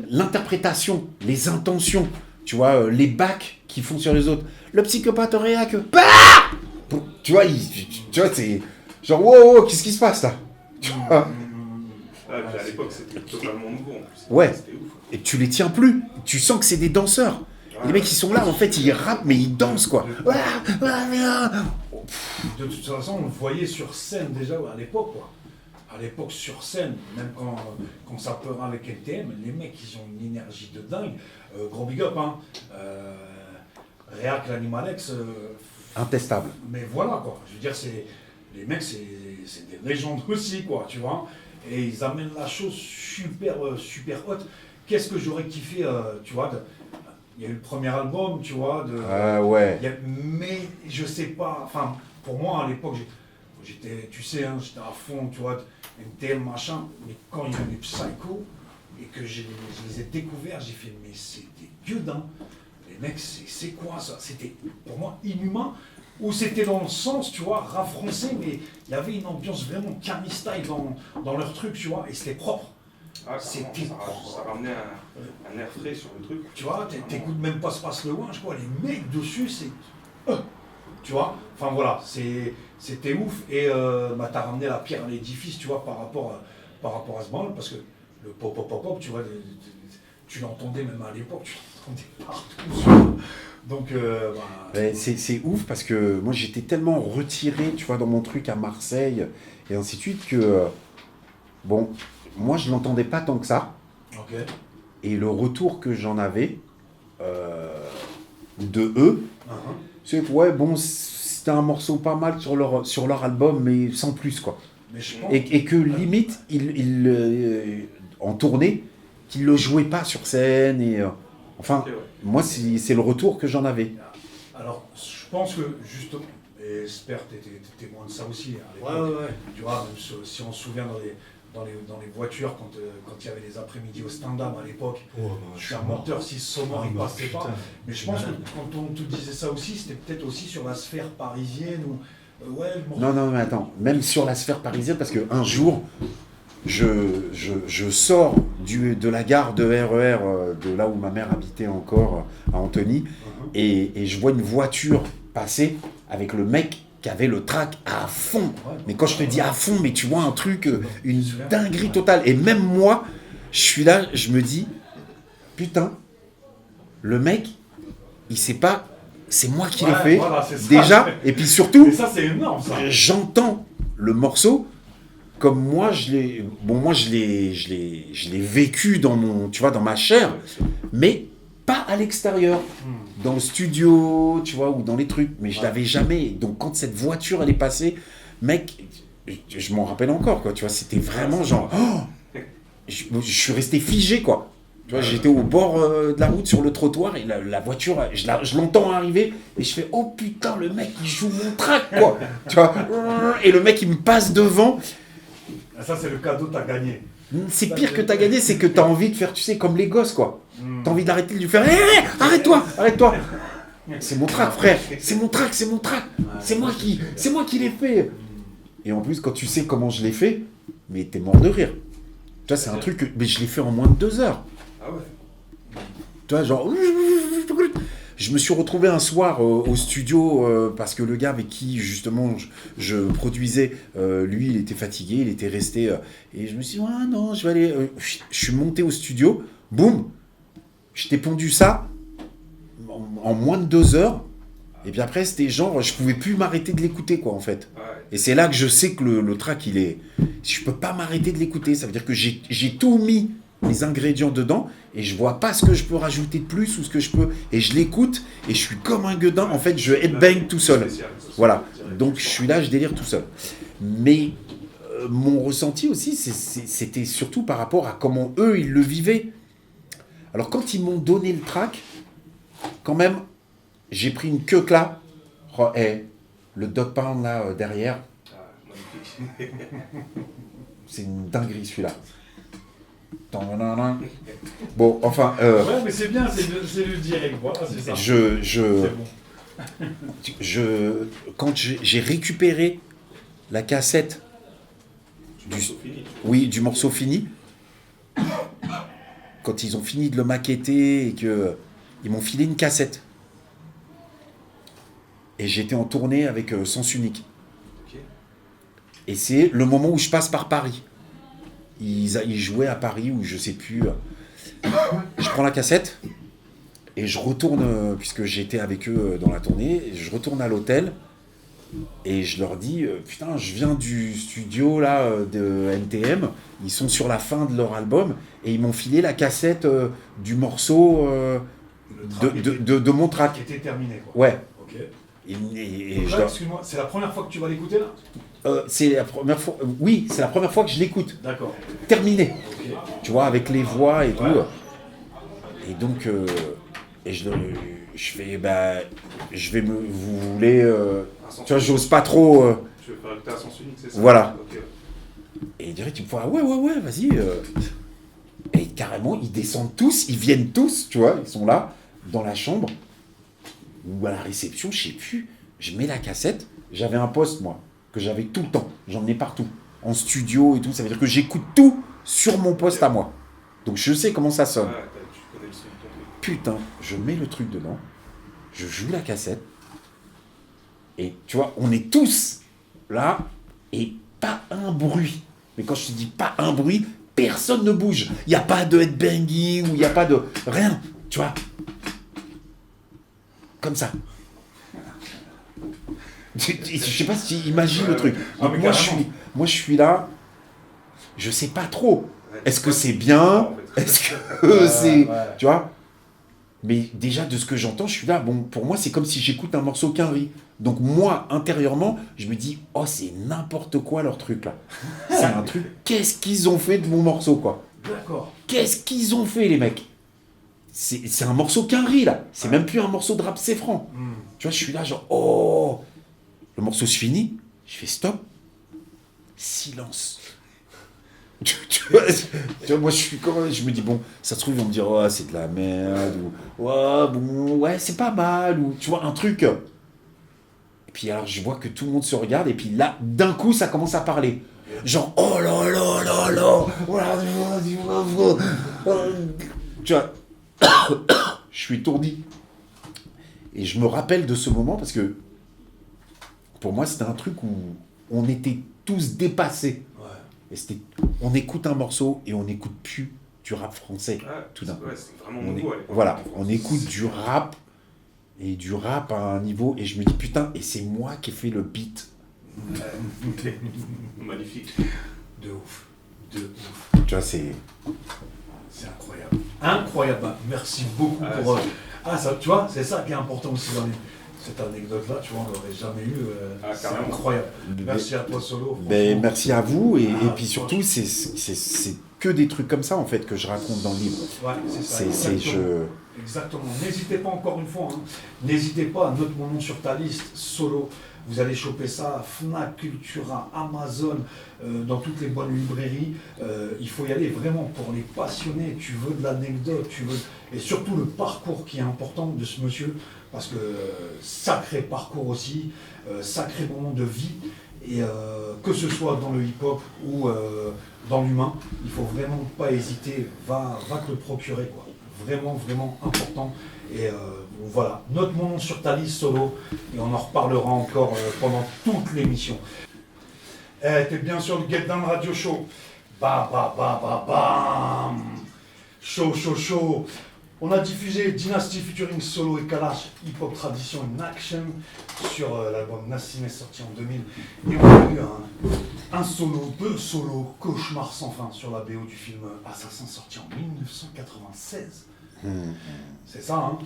[SPEAKER 1] l'interprétation, les intentions, tu vois, les bacs qui font sur les autres. Le psychopathe réac, tu vois, c'est genre, wow, qu'est-ce qui se passe là? Tu vois.
[SPEAKER 10] Ouais, puis à l'époque, c'était totalement nouveau en plus.
[SPEAKER 1] Ouais.
[SPEAKER 10] C'était ouf.
[SPEAKER 1] Et tu les tiens plus, tu sens que c'est des danseurs.
[SPEAKER 10] Ouais.
[SPEAKER 1] Les mecs qui sont là, en fait, ils rappent, mais ils dansent, quoi.
[SPEAKER 9] De toute façon, on le voyait sur scène déjà à l'époque, quoi. à l'époque sur scène, même quand ça pleura avec LTM, les mecs ils ont une énergie de dingue. Gros big up, hein. Réac l'Animalex.
[SPEAKER 1] Intestable.
[SPEAKER 9] Mais voilà quoi, je veux dire, les mecs c'est des légendes aussi quoi, tu vois. Et ils amènent la chose super haute. Qu'est-ce que j'aurais kiffé, tu vois, il y a eu le premier album, tu vois,
[SPEAKER 1] ouais.
[SPEAKER 9] Mais je sais pas, enfin, pour moi à l'époque, j'étais, tu sais, hein, j'étais à fond, tu vois, NTM, machin, mais quand il y a eu Psycho, et que je les ai découverts, j'ai fait, mais c'est des gueudins. Les mecs, c'est quoi ça? C'était, pour moi, inhumain, ou c'était dans le sens, tu vois, rap français, mais il y avait une ambiance vraiment Camille style dans leur truc, tu vois, et c'était propre.
[SPEAKER 10] Ah, ça ramenait un air frais sur le truc.
[SPEAKER 9] Tu vois, t'écoutes même pas Space le Winch, quoi. Les mecs dessus, c'est. Tu vois, enfin voilà, c'était ouf. Et t'as ramené la pierre à l'édifice, tu vois, par rapport à ce band, parce que le pop, tu vois, tu l'entendais même à l'époque, tu l'entendais partout. Donc,
[SPEAKER 1] c'est ouf parce que moi j'étais tellement retiré, tu vois, dans mon truc à Marseille et ainsi de suite que. Bon. Moi, je l'entendais pas tant que ça.
[SPEAKER 9] Ok.
[SPEAKER 1] Et le retour que j'en avais de eux, c'est que, ouais, bon, c'était un morceau pas mal sur leur album, mais sans plus, quoi.
[SPEAKER 9] Mais je pense...
[SPEAKER 1] et que limite, en tournée, qu'ils le jouaient pas sur scène. Et, enfin, moi, c'est le retour que j'en avais.
[SPEAKER 9] Alors, je pense que, justement, et j'espère que tu étais témoin de ça aussi, à l'époque. Ouais. Tu vois, même si on se souvient dans les voitures, quand il y avait les après-midi au stand-up à l'époque, je suis un menteur, si sonore il passait pas. Mais je pense que quand on te disait ça aussi, c'était peut-être aussi sur la sphère parisienne ou.
[SPEAKER 1] Non, mais attends, même sur la sphère parisienne, parce qu'un jour, je sors de la gare de RER, de là où ma mère habitait encore, à Antony, et je vois une voiture passer avec le mec qui avait le track à fond. Mais quand je te dis à fond, mais tu vois un truc, une dinguerie totale. Et même moi, je suis là, je me dis, putain, le mec, il sait pas, c'est moi qui l'ai fait, voilà, déjà. Et puis surtout,
[SPEAKER 9] ça, c'est énorme, ça.
[SPEAKER 1] J'entends le morceau comme moi, je l'ai vécu dans mon, tu vois, dans ma chair, mais pas à l'extérieur. Dans le studio, tu vois, ou dans les trucs, mais je l'avais jamais. Donc quand cette voiture elle est passée, mec, je m'en rappelle encore, quoi. Tu vois, c'était vraiment genre, je suis resté figé, quoi. Tu vois, j'étais au bord de la route sur le trottoir et la voiture, je l'entends arriver et je fais, oh putain, le mec il joue mon track, quoi. Tu vois, et le mec il me passe devant.
[SPEAKER 9] Ça c'est le cadeau, t'as gagné.
[SPEAKER 1] C'est pire que t'as gagné, c'est que t'as envie de faire, tu sais, comme les gosses, quoi. T'as envie d'arrêter de lui faire, arrête-toi. C'est mon track, frère. C'est mon track. C'est moi qui l'ai fait. Et en plus, quand tu sais comment je l'ai fait, mais t'es mort de rire. Tu vois, c'est un truc que, mais je l'ai fait en moins de 2 heures.
[SPEAKER 10] Ah ouais.
[SPEAKER 1] Tu vois, genre, je me suis retrouvé un soir au studio parce que le gars avec qui justement je produisais, lui il était fatigué, il était resté et je me suis dit non, je vais aller, je suis monté au studio, boum, je t'ai pondu ça en moins de 2 heures et puis après c'était genre je pouvais plus m'arrêter de l'écouter, quoi, en fait. Et c'est là que je sais que le track il est, je peux pas m'arrêter de l'écouter, ça veut dire que j'ai tout mis les ingrédients dedans et je vois pas ce que je peux rajouter de plus ou ce que je peux, et je l'écoute et je suis comme un gueudin, en fait je headbang tout seul, voilà, donc je suis là, je délire tout seul. Mais mon ressenti aussi c'était surtout par rapport à comment eux ils le vivaient. Alors quand ils m'ont donné le track, quand même j'ai pris une queue là, le Dog Pound là derrière, c'est une dinguerie celui-là. Bon, enfin.
[SPEAKER 9] Ouais, mais c'est bien, c'est le direct, voilà, c'est ça.
[SPEAKER 1] C'est bon. Quand j'ai récupéré la cassette du morceau fini, quand ils ont fini de le maqueter et que ils m'ont filé une cassette, et j'étais en tournée avec Sens Unique. Et c'est le moment où je passe par Paris. Ils jouaient à Paris ou je sais plus. Je prends la cassette et je retourne, puisque j'étais avec eux dans la tournée, je retourne à l'hôtel Et je leur dis, putain, je viens du studio là de NTM, ils sont sur la fin de leur album et ils m'ont filé la cassette du morceau de mon track.
[SPEAKER 9] Qui était terminé, quoi.
[SPEAKER 1] Ouais.
[SPEAKER 9] Ok.
[SPEAKER 1] Et
[SPEAKER 9] Donc
[SPEAKER 1] je
[SPEAKER 9] là,
[SPEAKER 1] leur-
[SPEAKER 9] excuse-moi, c'est la première fois que tu vas l'écouter là?
[SPEAKER 1] c'est la première fois, oui, c'est la première fois que je l'écoute.
[SPEAKER 9] D'accord.
[SPEAKER 1] Terminé.
[SPEAKER 9] Ok.
[SPEAKER 1] Tu vois, avec les voix et tout.
[SPEAKER 9] Ouais.
[SPEAKER 1] Et donc, je fais, bah, vous voulez, tu vois, j'ose pas trop.
[SPEAKER 10] Tu veux faire écouter à sens unique, c'est ça?
[SPEAKER 1] Voilà.
[SPEAKER 10] Ok.
[SPEAKER 1] Et direct, il me fait, ah ouais, vas-y. Et carrément, ils descendent tous, ils viennent tous, tu vois, ils sont là, dans la chambre, ou à la réception, je sais plus. Je mets la cassette, j'avais un poste, moi, que j'avais tout le temps, j'en ai partout, en studio et tout, ça veut dire que j'écoute tout sur mon poste à moi. Donc je sais comment ça sonne.
[SPEAKER 10] Ouais, tu connais le son de ton truc.
[SPEAKER 1] Putain, je mets le truc dedans, je joue la cassette, et tu vois, on est tous là, et pas un bruit. Mais quand je te dis pas un bruit, personne ne bouge. Il n'y a pas de headbanging, ou il n'y a pas de... Rien, tu vois. Comme ça. Je sais pas si tu imagines le truc.
[SPEAKER 9] Ah,
[SPEAKER 1] Donc
[SPEAKER 9] mais
[SPEAKER 1] moi, je suis là, je sais pas trop.
[SPEAKER 10] Ouais,
[SPEAKER 1] Est-ce
[SPEAKER 10] tu
[SPEAKER 1] que
[SPEAKER 10] vois,
[SPEAKER 1] c'est bien?
[SPEAKER 10] en fait.
[SPEAKER 1] Est-ce que c'est...
[SPEAKER 9] ouais.
[SPEAKER 1] Tu vois? Mais déjà, de ce que j'entends, je suis là, bon, pour moi, c'est comme si j'écoute un morceau Quinry. Donc moi, intérieurement, je me dis, oh, c'est n'importe quoi leur truc, là. C'est un truc, qu'est-ce qu'ils ont fait de mon morceau, quoi?
[SPEAKER 9] D'accord.
[SPEAKER 1] Qu'est-ce qu'ils ont fait, les mecs? C'est un morceau Quinry, là. C'est même plus un morceau de rap c'est franc. Tu vois, je suis là, genre, oh! Le morceau se finit, je fais stop, silence. Tu vois, moi je suis comme, je me dis bon, ça se trouve ils vont me dire oh c'est de la merde ou oh, bon ouais c'est pas mal ou tu vois un truc. Et puis alors je vois que tout le monde se regarde et puis là d'un coup ça commence à parler. Genre oh là là là là, tu vois, je suis étourdi. Et je me rappelle de ce moment parce que pour moi c'était un truc où on était tous dépassés. Et on écoute un morceau et on n'écoute plus du rap français tout d'un coup.
[SPEAKER 10] Ouais, c'est vraiment nouveau à l'époque.
[SPEAKER 1] Voilà, on écoute du rap et du rap à un niveau et je me dis putain, et c'est moi qui ai fait le beat.
[SPEAKER 10] Magnifique.
[SPEAKER 9] De ouf. De ouf.
[SPEAKER 1] Tu vois, c'est
[SPEAKER 9] incroyable. Incroyable. Bah, merci beaucoup
[SPEAKER 10] Ah,
[SPEAKER 9] pour... ça, tu vois, c'est ça qui est important aussi dans cette anecdote-là, tu vois, on l'aurait jamais eu. C'est
[SPEAKER 10] carrément.
[SPEAKER 9] incroyable. Merci à toi, Solo.
[SPEAKER 1] Ben, merci à vous et puis
[SPEAKER 9] franchement.
[SPEAKER 1] surtout c'est que des trucs comme ça en fait que je raconte dans le livre.
[SPEAKER 9] Ouais, c'est ça. Exactement. N'hésitez pas encore une fois, hein. N'hésitez pas à noter mon nom sur ta liste, Solo. Vous allez choper ça à Fnac, Cultura, Amazon, dans toutes les bonnes librairies. Il faut y aller vraiment pour les passionnés. Tu veux de l'anecdote, et surtout le parcours qui est important de ce monsieur, parce que sacré parcours aussi, sacré moment de vie. Et que ce soit dans le hip-hop ou dans l'humain, il faut vraiment pas hésiter. Va te le procurer, quoi. Vraiment, vraiment important. Et voilà, note mon nom sur ta liste, Solo, et on en reparlera encore pendant toute l'émission. T'es bien sûr le Get Down Radio Show. Bam. Chaud. On a diffusé Dynasty featuring Solo et Kalash, Hip Hop Tradition in Action, sur l'album Nassim sorti en 2000. Et on a eu un solo, deux solos, Cauchemar sans fin sur la BO du film Assassin sorti en 1996. C'est ça, hein?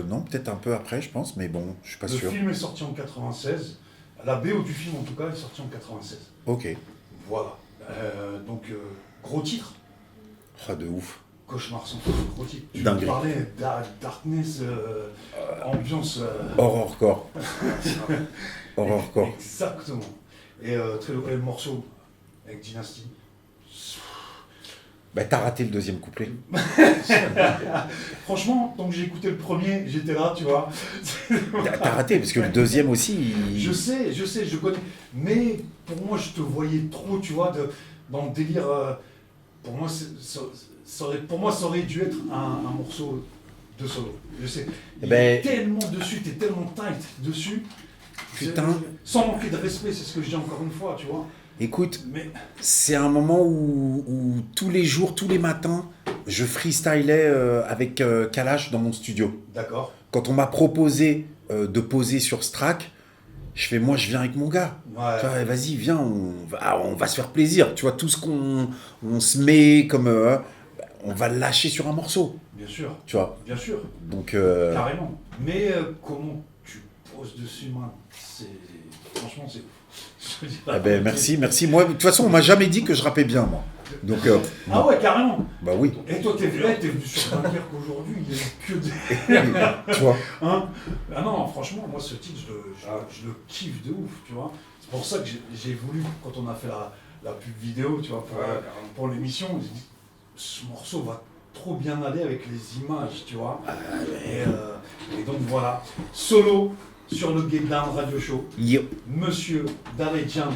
[SPEAKER 1] Non, peut-être un peu après, je pense, mais bon, je suis pas sûr.
[SPEAKER 9] Le film est sorti en 96. La BO du film, en tout cas, est sortie en 96.
[SPEAKER 1] Ok.
[SPEAKER 9] Voilà. Donc, gros titre.
[SPEAKER 1] Ah, de ouf.
[SPEAKER 9] Cauchemar sans fin, gros titre. Tu
[SPEAKER 1] Dinguerie.
[SPEAKER 9] nous parlais Darkness, ambiance...
[SPEAKER 1] Horrorcore. Horrorcore.
[SPEAKER 9] Exactement. Et le morceau avec Dynasty.
[SPEAKER 1] Bah, t'as raté le deuxième couplet.
[SPEAKER 9] Franchement, tant que j'ai écouté le premier, j'étais là, tu vois.
[SPEAKER 1] T'as raté, parce que le deuxième aussi...
[SPEAKER 9] Je sais, je connais. Mais pour moi, je te voyais trop, tu vois, dans le délire. Pour moi, ça aurait dû être un morceau de Solo. Je sais. Il est tellement dessus, t'es tellement tight dessus.
[SPEAKER 1] Putain.
[SPEAKER 9] Sans manquer de respect, c'est ce que je dis encore une fois, tu vois.
[SPEAKER 1] Écoute, c'est un moment où tous les jours, tous les matins, je freestylais avec Kalash dans mon studio.
[SPEAKER 9] D'accord.
[SPEAKER 1] Quand on m'a proposé de poser sur ce track, Je fais, moi, je viens avec mon gars.
[SPEAKER 9] Ouais.
[SPEAKER 1] Tu vois, vas-y, viens, on va se faire plaisir. Tu vois, tout ce qu'on on se met comme... on va le lâcher sur un morceau.
[SPEAKER 9] Bien sûr.
[SPEAKER 1] Tu vois.
[SPEAKER 9] Bien sûr.
[SPEAKER 1] Donc,
[SPEAKER 9] Carrément. Mais comment tu poses dessus, man, franchement, c'est... Je veux dire,
[SPEAKER 1] ah ben, merci. Moi, de toute façon, on m'a jamais dit que je rappais bien, moi. Donc,
[SPEAKER 9] ah ouais, carrément.
[SPEAKER 1] Bah oui.
[SPEAKER 9] Et toi, t'es venu sur Dunkerque aujourd'hui, il n'y a que des...
[SPEAKER 1] Tu vois.
[SPEAKER 9] Hein, ah non, franchement, moi, ce titre, je le kiffe de ouf, tu vois. C'est pour ça que j'ai voulu, quand on a fait la pub vidéo, tu vois, pour l'émission, j'ai dit, ce morceau va trop bien aller avec les images, tu vois. Et donc voilà, solo sur le Get Down Radio Show, Monsieur Darejand.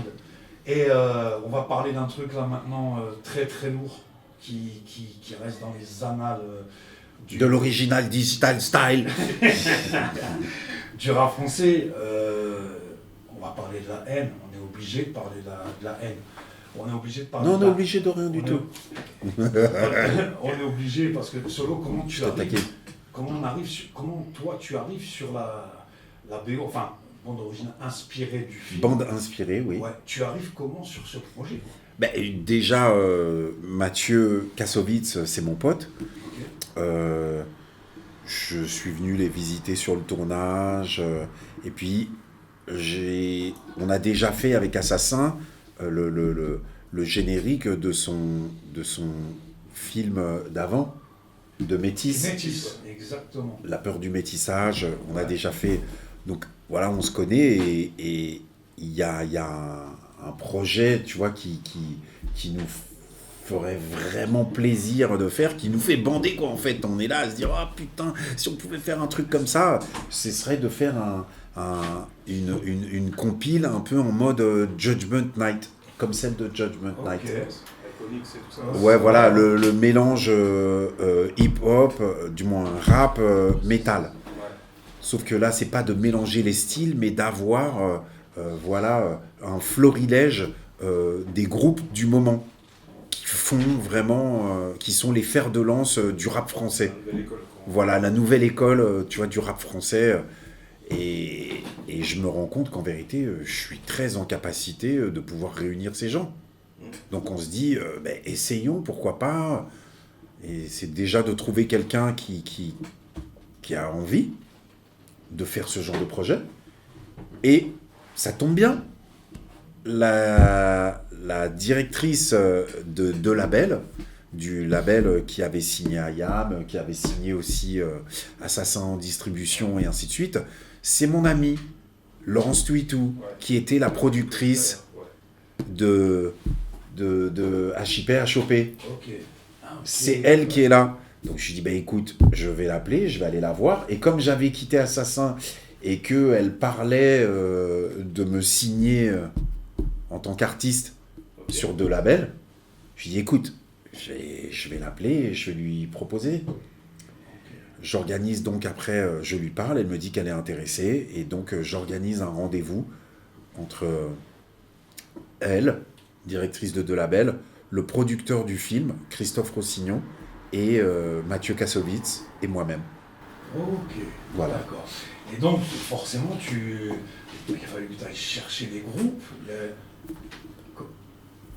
[SPEAKER 9] Et on va parler d'un truc là maintenant très très lourd qui reste dans les annales
[SPEAKER 1] de l'original digital style
[SPEAKER 9] du rap français. On va parler de la haine, on est obligé de parler de la haine. On est obligé de parler
[SPEAKER 1] non, on est obligé de rien du tout.
[SPEAKER 9] On est obligé parce que Solo, comment tu arrives, comment toi tu arrives sur la BO, enfin bande originale inspirée du film.
[SPEAKER 1] Bande inspirée, oui.
[SPEAKER 9] Ouais, tu arrives comment sur ce projet?
[SPEAKER 1] Ben, déjà, Mathieu Kassovitz, c'est mon pote.
[SPEAKER 9] Okay.
[SPEAKER 1] Je suis venu les visiter sur le tournage. Et puis, on a déjà fait avec Assassin le générique de son film d'avant, de Métis.
[SPEAKER 9] Métis, exactement.
[SPEAKER 1] La peur du métissage, on a déjà fait. Donc voilà, on se connaît et il y a un projet, tu vois, qui nous ferait vraiment plaisir de faire, qui nous fait bander, quoi, en fait. On est là à se dire, ah putain, si on pouvait faire un truc comme ça, ce serait de faire une compile un peu en mode Judgment Night, comme celle de Judgment Night. Ouais, voilà, le mélange hip-hop, du moins rap, métal. Sauf que là, c'est pas de mélanger les styles, mais d'avoir un florilège des groupes du moment qui font vraiment, qui sont les fers de lance du rap français. Voilà, la nouvelle école, tu vois, du rap français. Et je me rends compte qu'en vérité, je suis très en capacité de pouvoir réunir ces gens. Donc on se dit, essayons, pourquoi pas. Et c'est déjà de trouver quelqu'un qui a envie de faire ce genre de projet. Et ça tombe bien. La directrice de label, du label qui avait signé IAM, qui avait signé aussi Assassin en distribution et ainsi de suite, c'est mon amie Laurence Tuitou, qui était la productrice de HIP HOP.
[SPEAKER 9] Okay.
[SPEAKER 1] C'est elle qui est là. Donc je lui dis, écoute, je vais l'appeler, je vais aller la voir. Et comme j'avais quitté Assassin et qu'elle parlait de me signer en tant qu'artiste sur 2 labels, je lui dis, écoute, je vais l'appeler et je vais lui proposer. J'organise donc après, je lui parle, elle me dit qu'elle est intéressée. Et donc j'organise un rendez-vous entre elle, directrice de 2 labels, le producteur du film, Christophe Rossignon, et Mathieu Kassovitz et moi-même.
[SPEAKER 9] Ok,
[SPEAKER 1] voilà.
[SPEAKER 9] D'accord. Et donc, forcément, il a fallu que tu ailles chercher les groupes.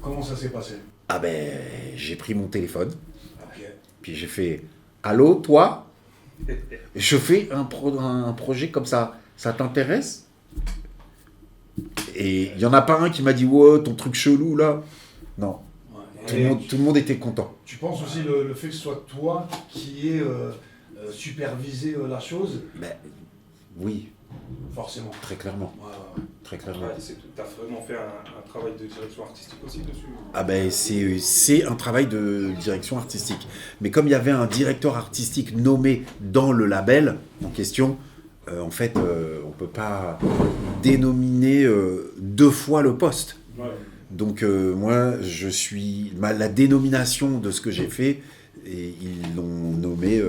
[SPEAKER 9] Comment ça s'est passé?
[SPEAKER 1] Ah j'ai pris mon téléphone,
[SPEAKER 9] okay.
[SPEAKER 1] Puis j'ai fait « Allô, toi ? Je fais un projet comme ça t'intéresse ?» Et il n'y en a pas un qui m'a dit « Ouais, ton truc chelou, là ?» Non. Tout le monde était content.
[SPEAKER 9] Tu penses aussi le fait que ce soit toi qui ait supervisé la chose?
[SPEAKER 1] Oui.
[SPEAKER 9] Forcément.
[SPEAKER 1] Très clairement.
[SPEAKER 9] Ouais.
[SPEAKER 1] Très clairement.
[SPEAKER 10] Tu as vraiment fait un travail de direction artistique aussi dessus?
[SPEAKER 1] Ah c'est un travail de direction artistique. Mais comme il y avait un directeur artistique nommé dans le label en question, en fait, on ne peut pas dénominer 2 fois le poste.
[SPEAKER 10] Ouais.
[SPEAKER 1] Donc moi, la dénomination de ce que j'ai fait, et ils l'ont nommé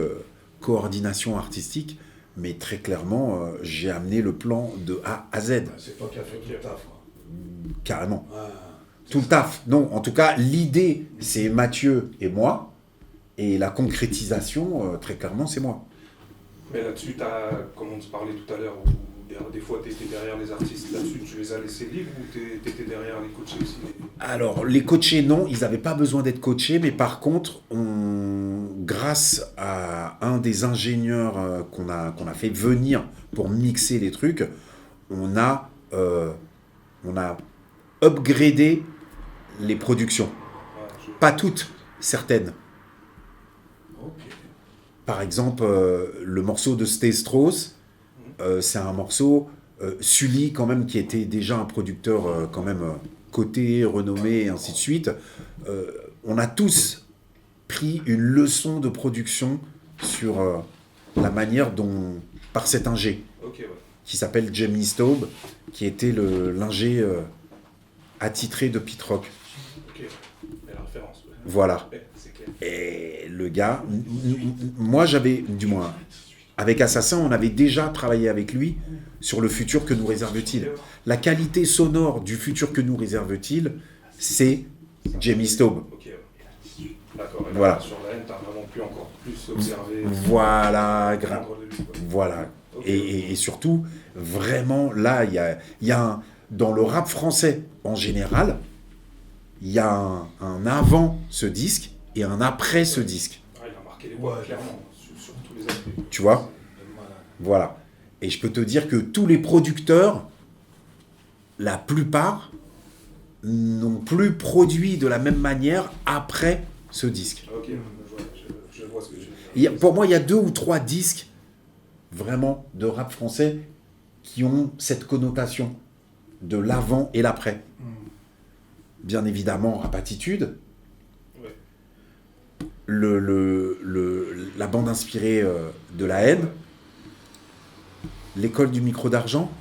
[SPEAKER 1] coordination artistique, mais très clairement, j'ai amené le plan de A à Z.
[SPEAKER 9] C'est toi qui as fait tout le taf, quoi.
[SPEAKER 1] Carrément. Tout le taf. Non, en tout cas, l'idée, c'est Mathieu et moi, et la concrétisation, très clairement, c'est moi.
[SPEAKER 10] Mais là-dessus, comme on se parlait tout à l'heure, des fois, tu étais derrière les artistes là-dessus, tu les as laissés libres ou tu étais derrière les coachés aussi?
[SPEAKER 1] Alors, les coachés, non, ils n'avaient pas besoin d'être coachés, mais par contre, grâce à un des ingénieurs qu'on a fait venir pour mixer les trucs, on a upgradé les productions. Pas toutes, certaines. Par exemple, le morceau de Stay Strauss, c'est un morceau, Sully quand même, qui était déjà un producteur quand même coté, renommé et ainsi de suite. On a tous pris une leçon de production sur la manière dont, par cet ingé, qui s'appelle Jamie Staub, qui était l'ingé attitré de Pete Rock.
[SPEAKER 10] La référence.
[SPEAKER 1] Voilà. Et le gars, moi j'avais, du moins, avec Assassin, on avait déjà travaillé avec lui sur le futur que nous réserve-t-il. La qualité sonore du futur que nous réserve-t-il, c'est Jamie Staub.
[SPEAKER 10] D'accord. Et
[SPEAKER 1] voilà.
[SPEAKER 10] Sur la haine, tu as vraiment pu encore plus observer.
[SPEAKER 1] Voilà. Voilà. Et surtout, vraiment, là, il y a dans le rap français en général, il y a un avant ce disque et un après ce disque.
[SPEAKER 10] Il a marqué les voix clairement, sur tous les aspects.
[SPEAKER 1] Tu vois ? Voilà. Et je peux te dire que tous les producteurs, la plupart, n'ont plus produit de la même manière après ce disque.
[SPEAKER 10] Ok, je vois ce que je veux dire.
[SPEAKER 1] Pour moi, il y a 2 ou 3 disques vraiment de rap français qui ont cette connotation de l'avant et l'après. Bien évidemment, Rap Attitude. La bande inspirée de La Haine. L'école du micro d'argent.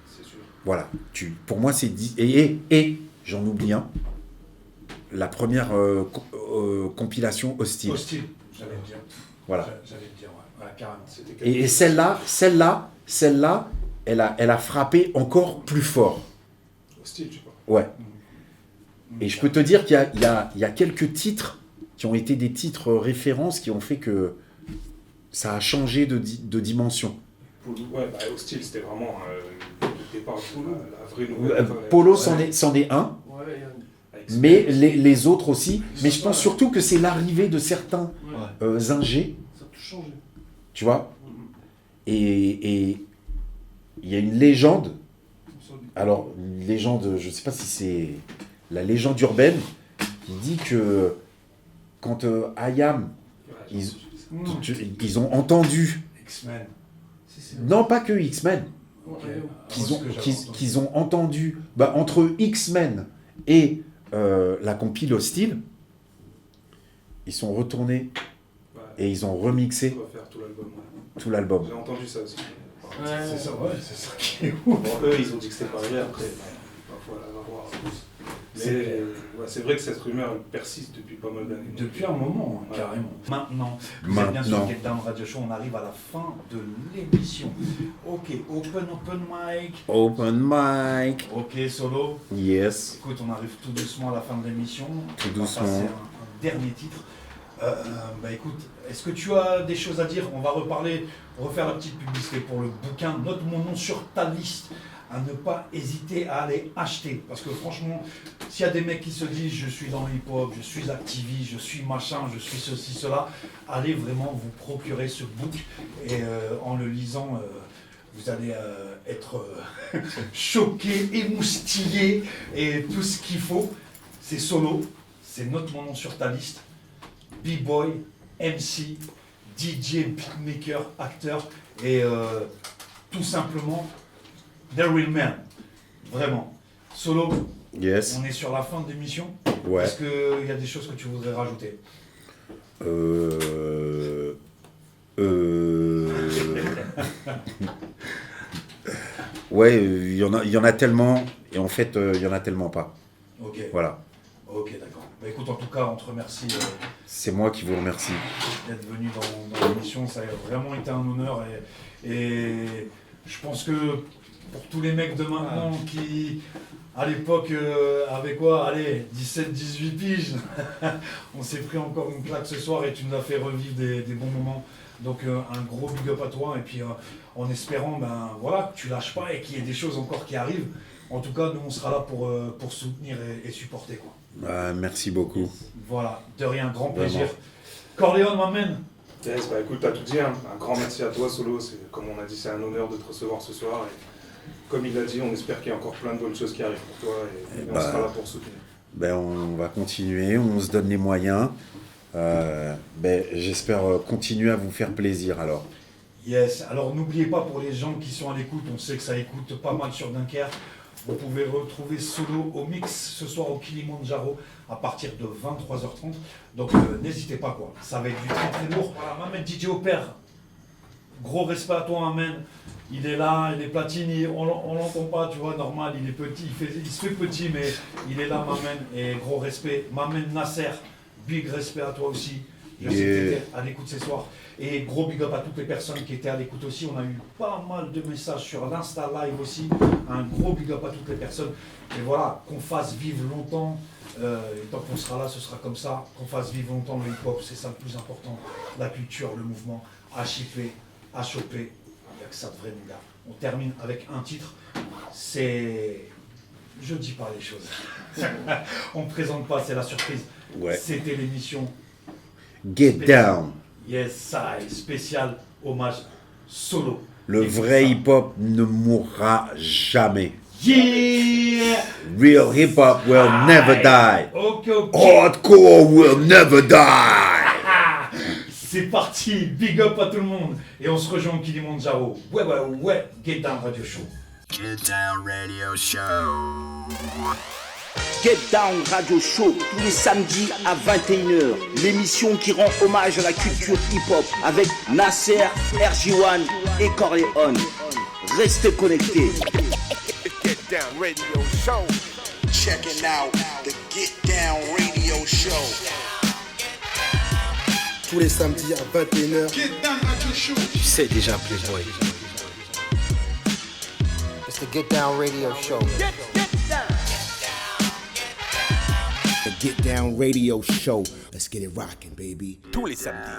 [SPEAKER 10] C'est sûr.
[SPEAKER 1] Voilà. Pour moi, c'est... Et j'en oublie un. La première compilation Hostile.
[SPEAKER 9] Hostile, j'allais le dire.
[SPEAKER 1] Voilà.
[SPEAKER 9] J'allais le dire, ouais. Carrément.
[SPEAKER 1] Et celle-là, elle a frappé encore plus fort.
[SPEAKER 10] Hostile, tu vois.
[SPEAKER 1] Ouais. Et je peux te dire qu'il y a quelques titres qui ont été des titres références qui ont fait que ça a changé de dimension.
[SPEAKER 10] Ouais, Hostile, c'était vraiment le départ de la vraie nouvelle.
[SPEAKER 1] Polo c'en est un, mais les autres aussi. Mais je pense surtout que c'est l'arrivée de certains ingés.
[SPEAKER 9] Ça a tout changé.
[SPEAKER 1] Tu vois ? Et il y a une légende. Alors, une légende, je ne sais pas si c'est la légende urbaine, qui dit que quand IAM, ils ont entendu...
[SPEAKER 9] X-Men.
[SPEAKER 1] Non, pas que X-Men. Qu'ils ont entendu... entre X-Men et la compile Hostile, ils sont retournés et ils ont remixé tout l'album.
[SPEAKER 10] J'ai entendu ça aussi.
[SPEAKER 9] C'est ça qui est ouf.
[SPEAKER 10] Eux, ils ont dit que c'était pas vrai après. Parfois, on va voir. Mais c'est vrai que cette rumeur elle persiste depuis pas mal d'années.
[SPEAKER 9] Depuis un moment, carrément. Maintenant, vous êtes bien sur Get Down Radio Show, on arrive à la fin de l'émission. Ok, open mic.
[SPEAKER 1] Open mic.
[SPEAKER 9] Ok, Solo.
[SPEAKER 1] Yes.
[SPEAKER 9] Écoute, on arrive tout doucement à la fin de l'émission.
[SPEAKER 1] Tout
[SPEAKER 9] on
[SPEAKER 1] doucement.
[SPEAKER 9] va passer un dernier titre. Écoute, est-ce que tu as des choses à dire? On va refaire la petite publicité pour le bouquin. Note mon nom sur ta liste, à ne pas hésiter à aller acheter. Parce que franchement, s'il y a des mecs qui se disent je suis dans le hip-hop, je suis activiste, je suis machin, je suis ceci, cela, allez vraiment vous procurer ce book et en le lisant, vous allez être choqué, émoustillé et tout ce qu'il faut. C'est Solo, c'est Note mon nom sur ta liste. B-boy, MC, DJ, beatmaker, acteur et tout simplement The Real Man. Vraiment. Solo,
[SPEAKER 1] yes.
[SPEAKER 9] On est sur la fin de l'émission.
[SPEAKER 1] Ouais.
[SPEAKER 9] Est-ce qu'il y a des choses que tu voudrais rajouter?
[SPEAKER 1] Ouais, il y en a tellement, et en fait, il y en a tellement pas.
[SPEAKER 9] Ok.
[SPEAKER 1] Voilà.
[SPEAKER 9] Ok, d'accord. Écoute, en tout cas, on te remercie.
[SPEAKER 1] C'est moi qui vous remercie.
[SPEAKER 9] D'être venu dans l'émission, ça a vraiment été un honneur et je pense que pour tous les mecs de maintenant qui, à l'époque, avaient quoi? Allez, 17-18 piges. On s'est pris encore une claque ce soir et tu nous as fait revivre des bons moments. Donc un gros big up à toi et puis en espérant voilà, que tu lâches pas et qu'il y ait des choses encore qui arrivent. En tout cas, nous on sera là pour soutenir et supporter, quoi.
[SPEAKER 1] Merci beaucoup.
[SPEAKER 9] Voilà, de rien, grand plaisir. Corleone m'amène.
[SPEAKER 10] Yes, bah écoute, t'as tout dit, hein. Un grand merci à toi, Solo. Comme on a dit, c'est un honneur de te recevoir ce soir. Et comme il l'a dit, on espère qu'il y a encore plein de bonnes choses qui arrivent pour toi et on sera là pour soutenir.
[SPEAKER 1] On va continuer, on se donne les moyens. J'espère continuer à vous faire plaisir alors.
[SPEAKER 9] Yes, alors n'oubliez pas pour les gens qui sont à l'écoute, on sait que ça écoute pas mal sur Dunkerque. Vous pouvez retrouver Solo au mix ce soir au Kilimandjaro à partir de 23h30. Donc n'hésitez pas, quoi. Ça va être du très très lourd. Voilà, Mamed DJ au père. Gros respect à toi, Mamen. Il est là, il est platine, on l'entend pas, tu vois, normal, il est petit, il se fait petit, mais il est là, Mamen. Et gros respect. Mamen Nasser, big respect à toi aussi. Je sais que tu étais à l'écoute ce soir. Et gros big up à toutes les personnes qui étaient à l'écoute aussi. On a eu pas mal de messages sur l'Insta Live aussi. Un gros big up à toutes les personnes. Et voilà, qu'on fasse vivre longtemps. Et tant qu'on sera là, ce sera comme ça. Qu'on fasse vivre longtemps le hip-hop, c'est ça le plus important. La culture, le mouvement, à chiffer, à choper. Il n'y a que ça de vrai, mon gars. On termine avec un titre. C'est... Je dis pas les choses. On ne présente pas, c'est la surprise.
[SPEAKER 1] Ouais.
[SPEAKER 9] C'était l'émission
[SPEAKER 1] Get Down.
[SPEAKER 9] Yes, I, spécial hommage Solo.
[SPEAKER 1] Le vrai hip-hop ne mourra jamais.
[SPEAKER 9] Yeah!
[SPEAKER 1] Real hip-hop will never die.
[SPEAKER 9] Ok.
[SPEAKER 1] Hardcore will never die.
[SPEAKER 9] C'est parti, big up à tout le monde. Et on se rejoint au Kilimandjaro. Ouais, Get Down Radio Show.
[SPEAKER 2] Get Down Radio Show.
[SPEAKER 3] Get Down Radio Show, tous les samedis à 21h. L'émission qui rend hommage à la culture hip-hop avec Nasser, RG1 et Corleone. Restez connectés.
[SPEAKER 2] Get Down Radio Show.
[SPEAKER 4] Checking out the Get Down Radio Show.
[SPEAKER 5] Tous les samedis à 21h.
[SPEAKER 4] Get Down Radio Show.
[SPEAKER 7] Tu sais déjà, Playboy. It's the Get Down Radio Show.
[SPEAKER 8] The Get Down Radio Show. Let's get it rocking, baby.
[SPEAKER 2] Tous les samedis.